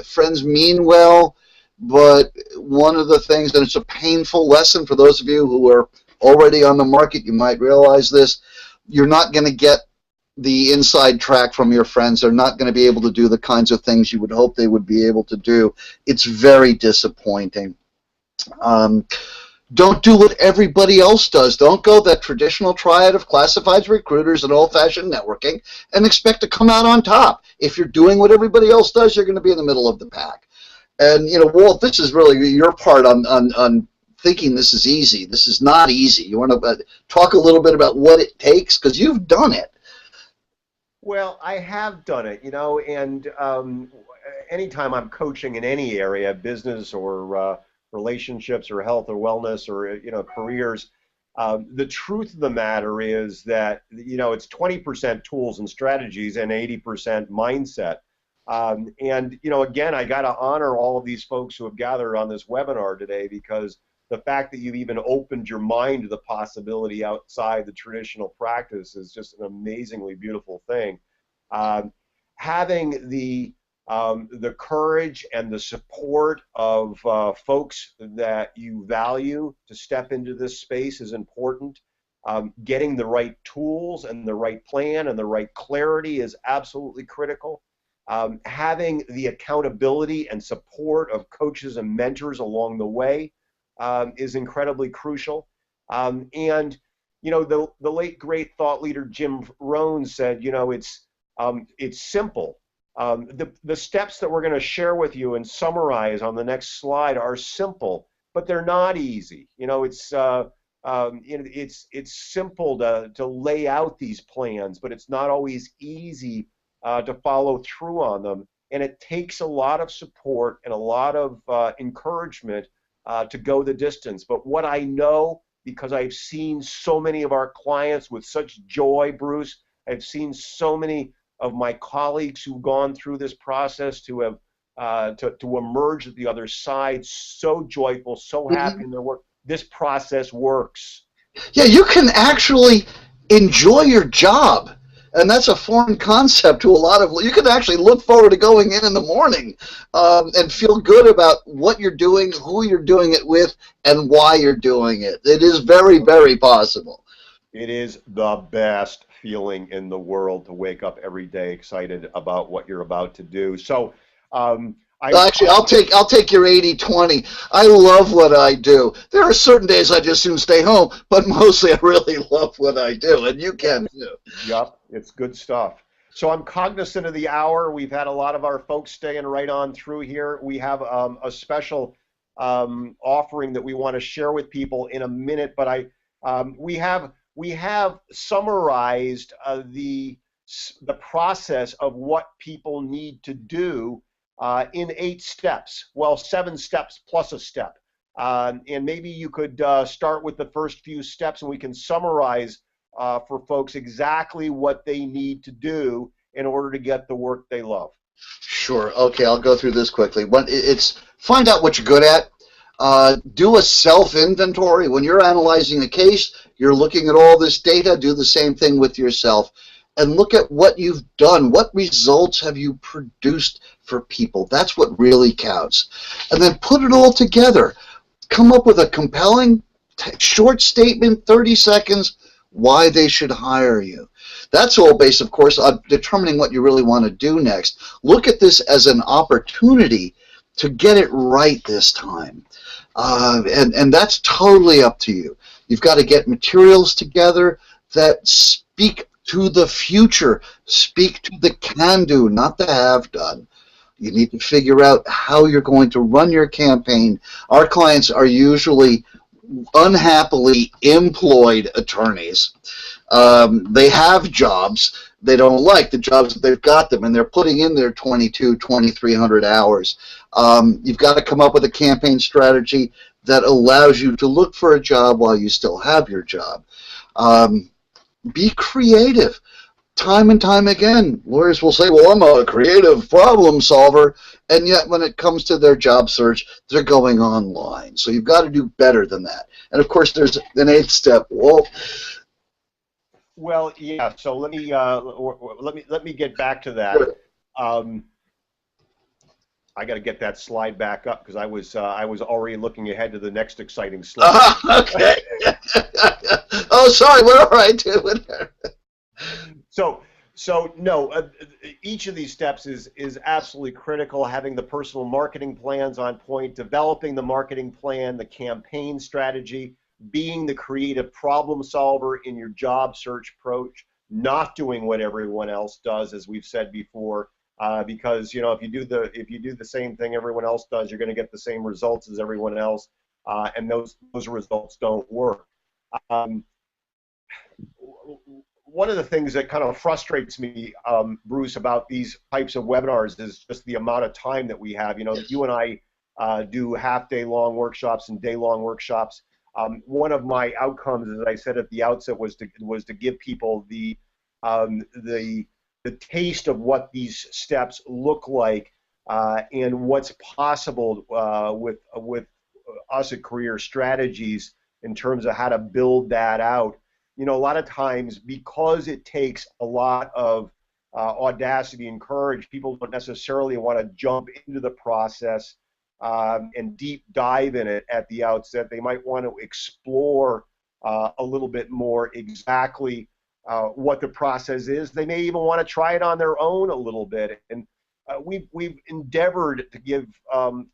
Friends mean well, but one of the things, and it's a painful lesson for those of you who are already on the market, you might realize this, you're not going to get the inside track from your friends. They're not going to be able to do the kinds of things you would hope they would be able to do. It's very disappointing. Don't do what everybody else does. Don't go that traditional triad of classifieds, recruiters, and old-fashioned networking and expect to come out on top. If you're doing what everybody else does, you're going to be in the middle of the pack. And, Walt, this is really your part on thinking this is easy. This is not easy. You want to talk a little bit about what it takes, because you've done it. Well, I have done it, and anytime I'm coaching in any area, business or relationships or health or wellness or careers, the truth of the matter is that it's 20% tools and strategies and 80% mindset. And again, I got to honor all of these folks who have gathered on this webinar today, because the fact that you've even opened your mind to the possibility outside the traditional practice is just an amazingly beautiful thing. Um, Having the courage and the support of folks that you value to step into this space is important. Getting the right tools and the right plan and the right clarity is absolutely critical. Having the accountability and support of coaches and mentors along the way is incredibly crucial. And the late great thought leader Jim Rohn said, it's simple. The steps that we're going to share with you and summarize on the next slide are simple, but they're not easy. It's simple to lay out these plans, but it's not always easy to follow through on them. And it takes a lot of support and a lot of encouragement to go the distance. But what I know, because I've seen so many of our clients with such joy, Bruce, I've seen so many of my colleagues who've gone through this process to have to emerge at the other side so joyful, so happy in their work. This process works. Yeah, you can actually enjoy your job. And that's a foreign concept to a lot of. You can actually look forward to going in the morning and feel good about what you're doing, who you're doing it with, and why you're doing it. It is very, very possible. It is the best feeling in the world to wake up every day excited about what you're about to do. So, actually, I'll take your 80-20. I love what I do. There are certain days I just soon stay home, but mostly I really love what I do, and you can too. Yep, it's good stuff. So I'm cognizant of the hour. We've had a lot of our folks staying right on through here. We have a special offering that we want to share with people in a minute, but we have summarized the process of what people need to do in 8 steps. Well, 7 steps plus a step. And maybe you could start with the first few steps, and we can summarize for folks exactly what they need to do in order to get the work they love. Sure. Okay, I'll go through this quickly. It's find out what you're good at. Do a self-inventory. When you're analyzing a case, you're looking at all this data. Do the same thing with yourself. And look at what you've done. What results have you produced for people? That's what really counts. And then put it all together. Come up with a compelling, short statement, 30 seconds, why they should hire you. That's all based, of course, on determining what you really want to do next. Look at this as an opportunity to get it right this time. And that's totally up to you. You've got to get materials together that speak to the future, speak to the can-do, not the have-done. You need to figure out how you're going to run your campaign. Our clients are usually unhappily employed attorneys. They have jobs. They don't like the jobs that they've got them, and they're putting in their 2,300 hours. You've got to come up with a campaign strategy that allows you to look for a job while you still have your job. Be creative. Time and time again, lawyers will say, well, I'm a creative problem solver, and yet when it comes to their job search, they're going online. So you've got to do better than that. And of course, there's an 8th step. Well, yeah. So let me get back to that. I got to get that slide back up because I was already looking ahead to the next exciting slide. Okay. Oh, sorry. We're all right, dude. So no, each of these steps is absolutely critical. Having the personal marketing plans on point, developing the marketing plan, the campaign strategy, being the creative problem solver in your job search approach, not doing what everyone else does, as we've said before, because if you do the same thing everyone else does, you're going to get the same results as everyone else, and those results don't work. One of the things that kind of frustrates me, Bruce, about these types of webinars is just the amount of time that we have. You and I do half-day long workshops and day-long workshops. One of my outcomes, as I said at the outset, was to give people the taste of what these steps look like and what's possible with us at Career Strategies in terms of how to build that out. You know, a lot of times because it takes a lot of audacity and courage, people don't necessarily want to jump into the process and deep dive in it at the outset. They might want to explore a little bit more exactly what the process is. They may even want to try it on their own a little bit. And we've endeavored to give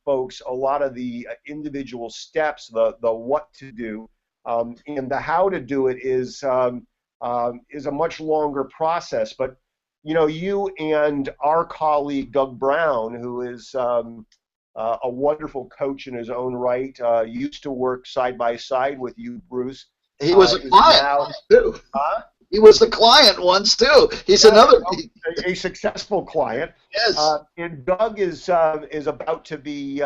folks a lot of the individual steps, the what to do, and the how to do it is a much longer process. But you know, you and our colleague Doug Brown, who is a wonderful coach in his own right, used to work side by side with you, Bruce. He was a client now, too. He was a client once too. He's another a successful client. Yes. And Doug is about to be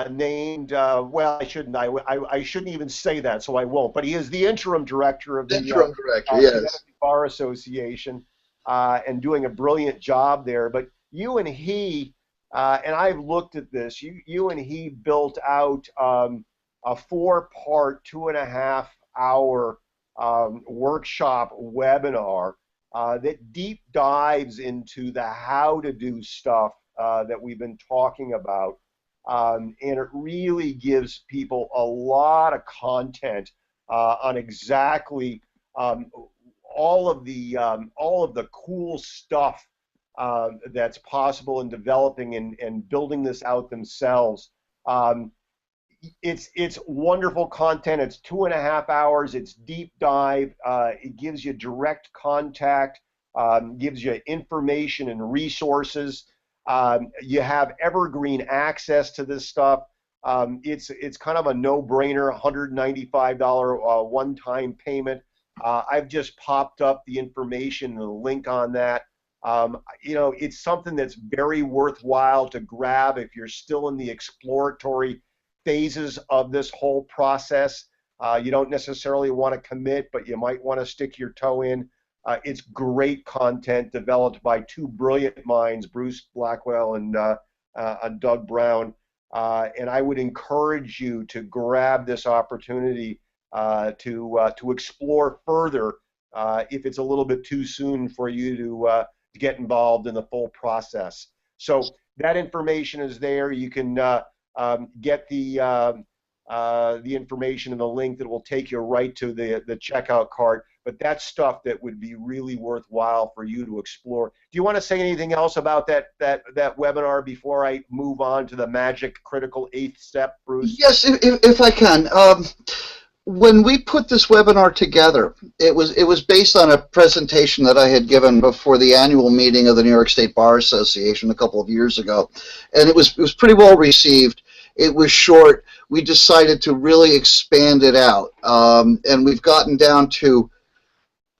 named. Well, I shouldn't even say that, so I won't. But he is the interim director of the Yes. Bar Association, and doing a brilliant job there. But you and he, and I've looked at this. You and he built out a 4-part, 2.5-hour workshop webinar that deep dives into the how to do stuff that we've been talking about, and it really gives people a lot of content on exactly all of the cool stuff that's possible in developing and building this out themselves. It's wonderful content. It's 2.5 hours. It's deep dive. It gives you direct contact, gives you information and resources. You have evergreen access to this stuff. It's kind of a no-brainer, $195 one-time payment. I've just popped up the information and the link on that. You know, it's something that's very worthwhile to grab if you're still in the exploratory phases of this whole process. You don't necessarily want to commit, but you might want to stick your toe in. It's great content developed by two brilliant minds, Bruce Blackwell and Doug Brown. And I would encourage you to grab this opportunity to explore further if it's a little bit too soon for you to get involved in the full process. So that information is there. You can get the information and the link that will take you right to the checkout cart. But that's stuff that would be really worthwhile for you to explore. Do you want to say anything else about that webinar before I move on to the magic critical 8th step, Bruce? Yes, if I can. When we put this webinar together, it was based on a presentation that I had given before the annual meeting of the New York State Bar Association a couple of years ago, and it was pretty well received. It was short. We decided to really expand it out, and we've gotten down to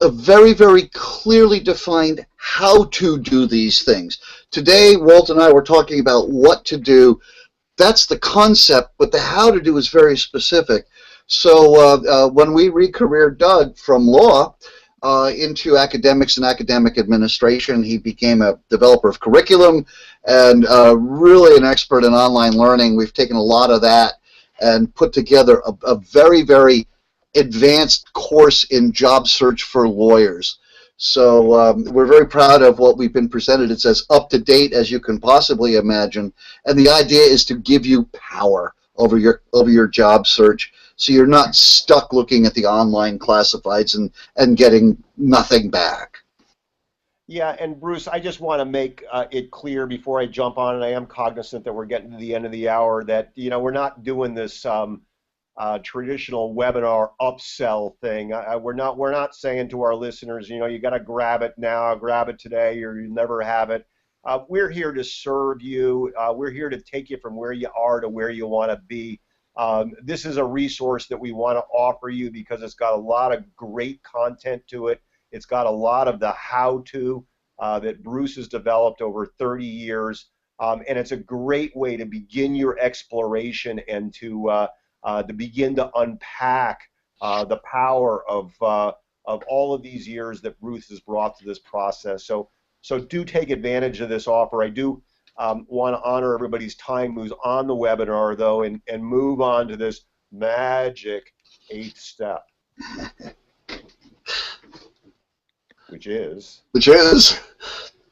a very, very clearly defined how to do these things. Today, Walt and I were talking about what to do. That's the concept, but the how to do is very specific. So when we recareered Doug from law into academics and academic administration, he became a developer of curriculum and really an expert in online learning. We've taken a lot of that and put together a very, very advanced course in job search for lawyers. So we're very proud of what we've been presented. It's as up to date as you can possibly imagine, and the idea is to give you power over your job search, so you're not stuck looking at the online classifieds and getting nothing back. Yeah, and Bruce, I just want to make it clear before I jump on, and I am cognizant that we're getting to the end of the hour, that we're not doing this traditional webinar upsell thing. We're not saying to our listeners, you got to grab it now, grab it today, or you never have it. We're here to serve you. We're here to take you from where you are to where you want to be. This is a resource that we want to offer you because it's got a lot of great content to it. It's got a lot of the how-to that Bruce has developed over 30 years, and it's a great way to begin your exploration and to begin to unpack the power of all of these years that Bruce has brought to this process. So do take advantage of this offer. I do Want to honor everybody's time who's on the webinar, though, and move on to this magic 8th step, which is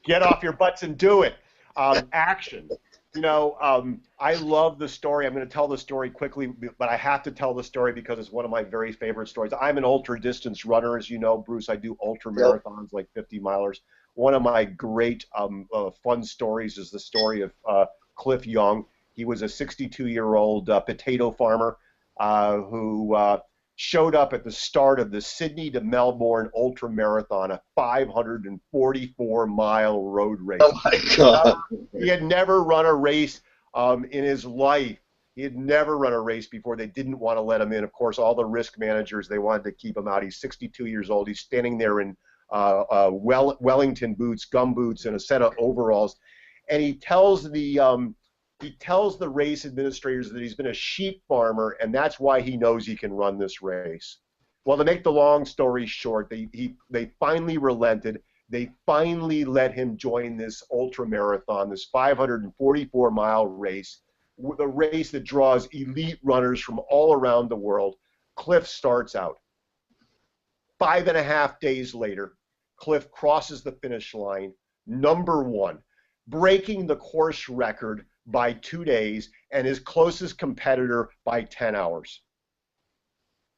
get off your butts and do it. Action. You know, I love the story. I'm going to tell the story quickly, but I have to tell the story because it's one of my very favorite stories. I'm an ultra-distance runner, as you know, Bruce. I do ultra-marathons, like 50-milers. One of my great fun stories is the story of Cliff Young. He was a 62-year-old potato farmer who showed up at the start of the Sydney to Melbourne Ultra Marathon, a 544-mile road race. Oh my God! He had never run a race in his life. He had never run a race before. They didn't want to let him in. Of course, all the risk managers, they wanted to keep him out. He's 62 years old. He's standing there in Wellington boots, gum boots, and a set of overalls, and he tells the race administrators that he's been a sheep farmer, and that's why he knows he can run this race. Well, to make the long story short, they finally relented. They finally let him join this ultra marathon, this 544-mile race, the race that draws elite runners from all around the world. Cliff starts out. 5.5 days later, Cliff crosses the finish line, #1, breaking the course record by 2 days and his closest competitor by 10 hours.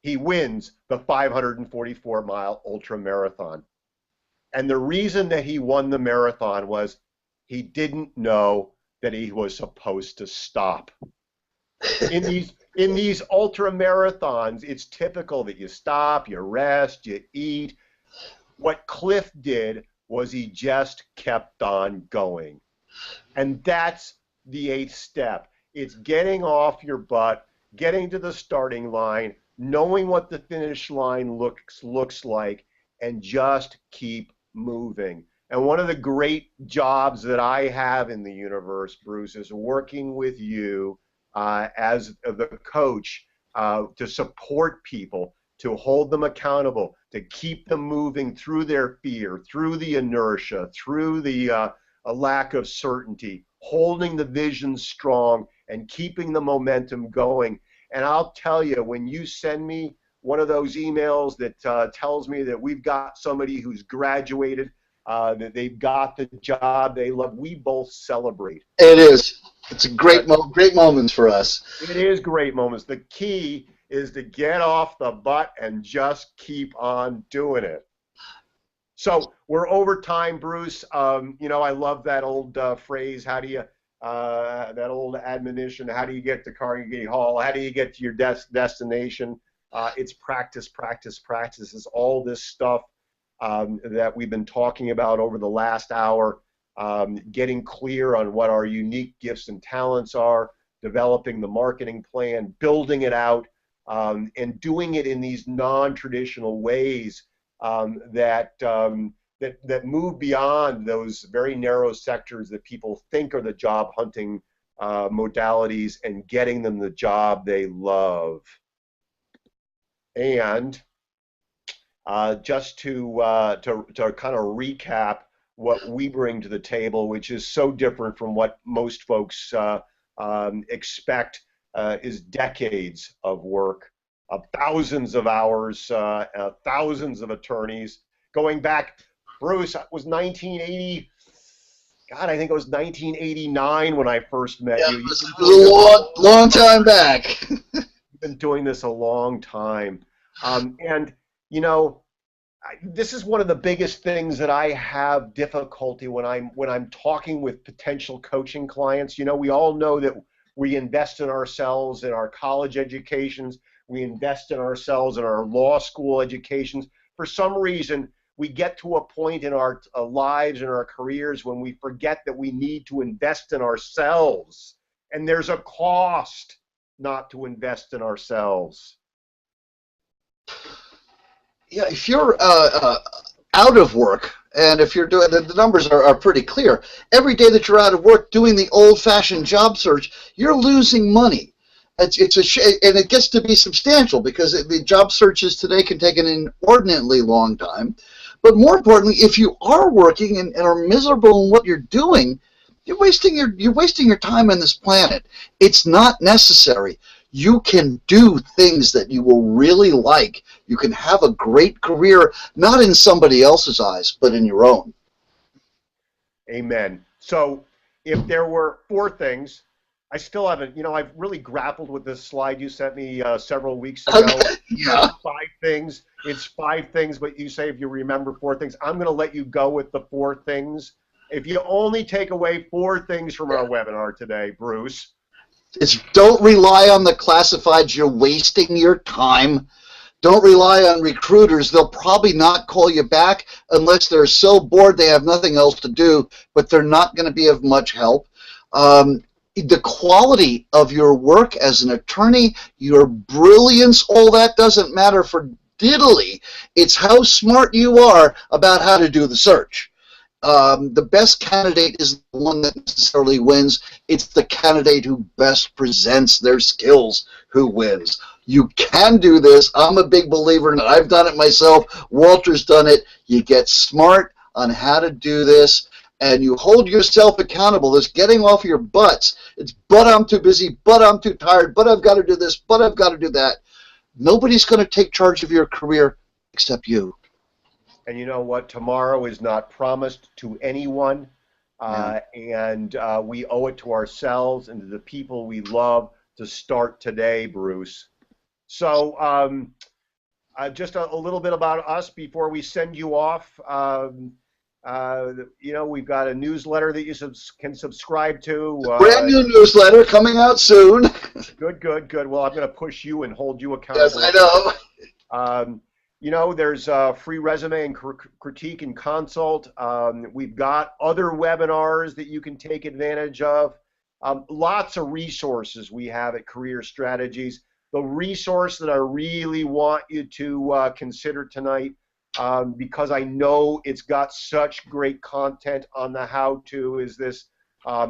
He wins the 544-mile ultra marathon. And the reason that he won the marathon was he didn't know that he was supposed to stop. In these ultra marathons, it's typical that you stop, you rest, you eat. What Cliff did was he just kept on going. And that's the 8th step. It's getting off your butt, getting to the starting line, knowing what the finish line looks like, and just keep moving. And one of the great jobs that I have in the universe, Bruce, is working with you as the coach to support people, to hold them accountable, to keep them moving through their fear, through the inertia, through the a lack of certainty, holding the vision strong and keeping the momentum going. And I'll tell you, when you send me one of those emails that tells me that we've got somebody who's graduated, that they've got the job they love, we both celebrate. It is. It's a great moments for us. It is great moments. The key is to get off the butt and just keep on doing it. So we're over time, Bruce. You know, I love that old phrase. How do you, that old admonition? How do you get to Carnegie Hall? How do you get to your destination? It's practice, practice, practice. It's all this stuff that we've been talking about over the last hour. Getting clear on what our unique gifts and talents are, developing the marketing plan, building it out, and doing it in these non-traditional ways that move beyond those very narrow sectors that people think are the job hunting modalities, and getting them the job they love. And just to kind of recap what we bring to the table, which is so different from what most folks expect, is decades of work, thousands of hours, thousands of attorneys, going back. Bruce, it was 1980. God, I think it was 1989 when I first met you. It was a long time back. You've been doing this a long time, and you know, this is one of the biggest things that I have difficulty when I'm talking with potential coaching clients. You know, we all know that we invest in ourselves in our college educations. We invest in ourselves in our law school educations. For some reason, we get to a point in our lives and our careers when we forget that we need to invest in ourselves. And there's a cost not to invest in ourselves. Yeah, if you're out of work, and if you're doing, the numbers are pretty clear. Every day that you're out of work doing the old-fashioned job search, you're losing money. It's a and it gets to be substantial because the job searches today can take an inordinately long time. But more importantly, if you are working and are miserable in what you're doing, you're wasting your time on this planet. It's not necessary. You can do things that you will really like. You can have a great career, not in somebody else's eyes, but in your own. Amen. So if there were four things, I still haven't, I've really grappled with this slide you sent me several weeks ago. Yeah. Five things. It's five things, but you say if you remember four things. I'm going to let you go with the four things. If you only take away four things from our webinar today, Bruce. It's don't rely on the classifieds. You're wasting your time. Don't rely on recruiters. They'll probably not call you back unless they're so bored they have nothing else to do, but they're not going to be of much help. The quality of your work as an attorney, your brilliance, all that doesn't matter for diddly. It's how smart you are about how to do the search. The best candidate is the one that necessarily wins. It's the candidate who best presents their skills who wins. You can do this. I'm a big believer in it. I've done it myself. Walter's done it. You get smart on how to do this, and you hold yourself accountable. It's getting off your butts. It's, but I'm too busy, but I'm too tired, but I've got to do this, but I've got to do that. Nobody's going to take charge of your career except you. And you know what? Tomorrow is not promised to anyone, and we owe it to ourselves and to the people we love to start today, Bruce. So just a little bit about us before we send you off. We've got a newsletter that you can subscribe to. Brand new newsletter coming out soon. Good. Well, I'm going to push you and hold you accountable. Yes, I know. There's free resume and critique and consult. We've got other webinars that you can take advantage of. Lots of resources we have at Career Strategies. The resource that I really want you to consider tonight, because I know it's got such great content on the how-to, is this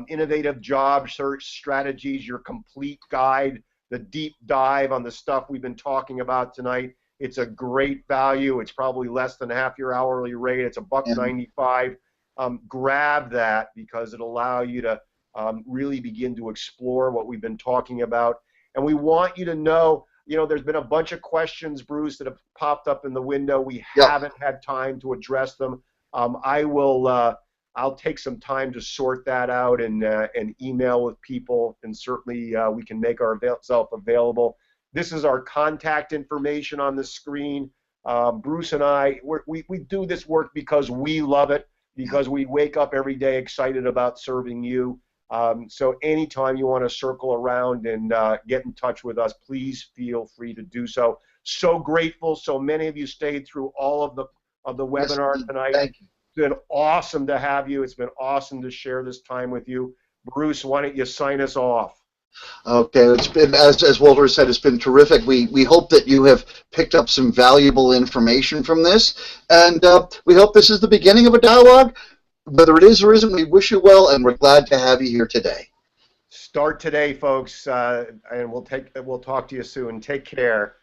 Innovative Job Search Strategies, your complete guide, the deep dive on the stuff we've been talking about tonight. It's a great value. It's probably less than half your hourly rate. It's $1.95. Grab that because it'll allow you to really begin to explore what we've been talking about. And we want you to know, there's been a bunch of questions, Bruce, that have popped up in the window. We haven't had time to address them. I'll take some time to sort that out and email with people, and certainly we can make ourselves available. This is our contact information on the screen. Bruce and I, we do this work because we love it, because we wake up every day excited about serving you. So anytime you want to circle around and get in touch with us, please feel free to do so. So grateful. So many of you stayed through all of the webinar tonight. Thank you. It's been awesome to have you. It's been awesome to share this time with you. Bruce, why don't you sign us off? Okay, it's been, as Walter said, it's been terrific. We hope that you have picked up some valuable information from this, and we hope this is the beginning of a dialogue. Whether it is or isn't, we wish you well, and we're glad to have you here today. Start today, folks, and we'll talk to you soon. Take care.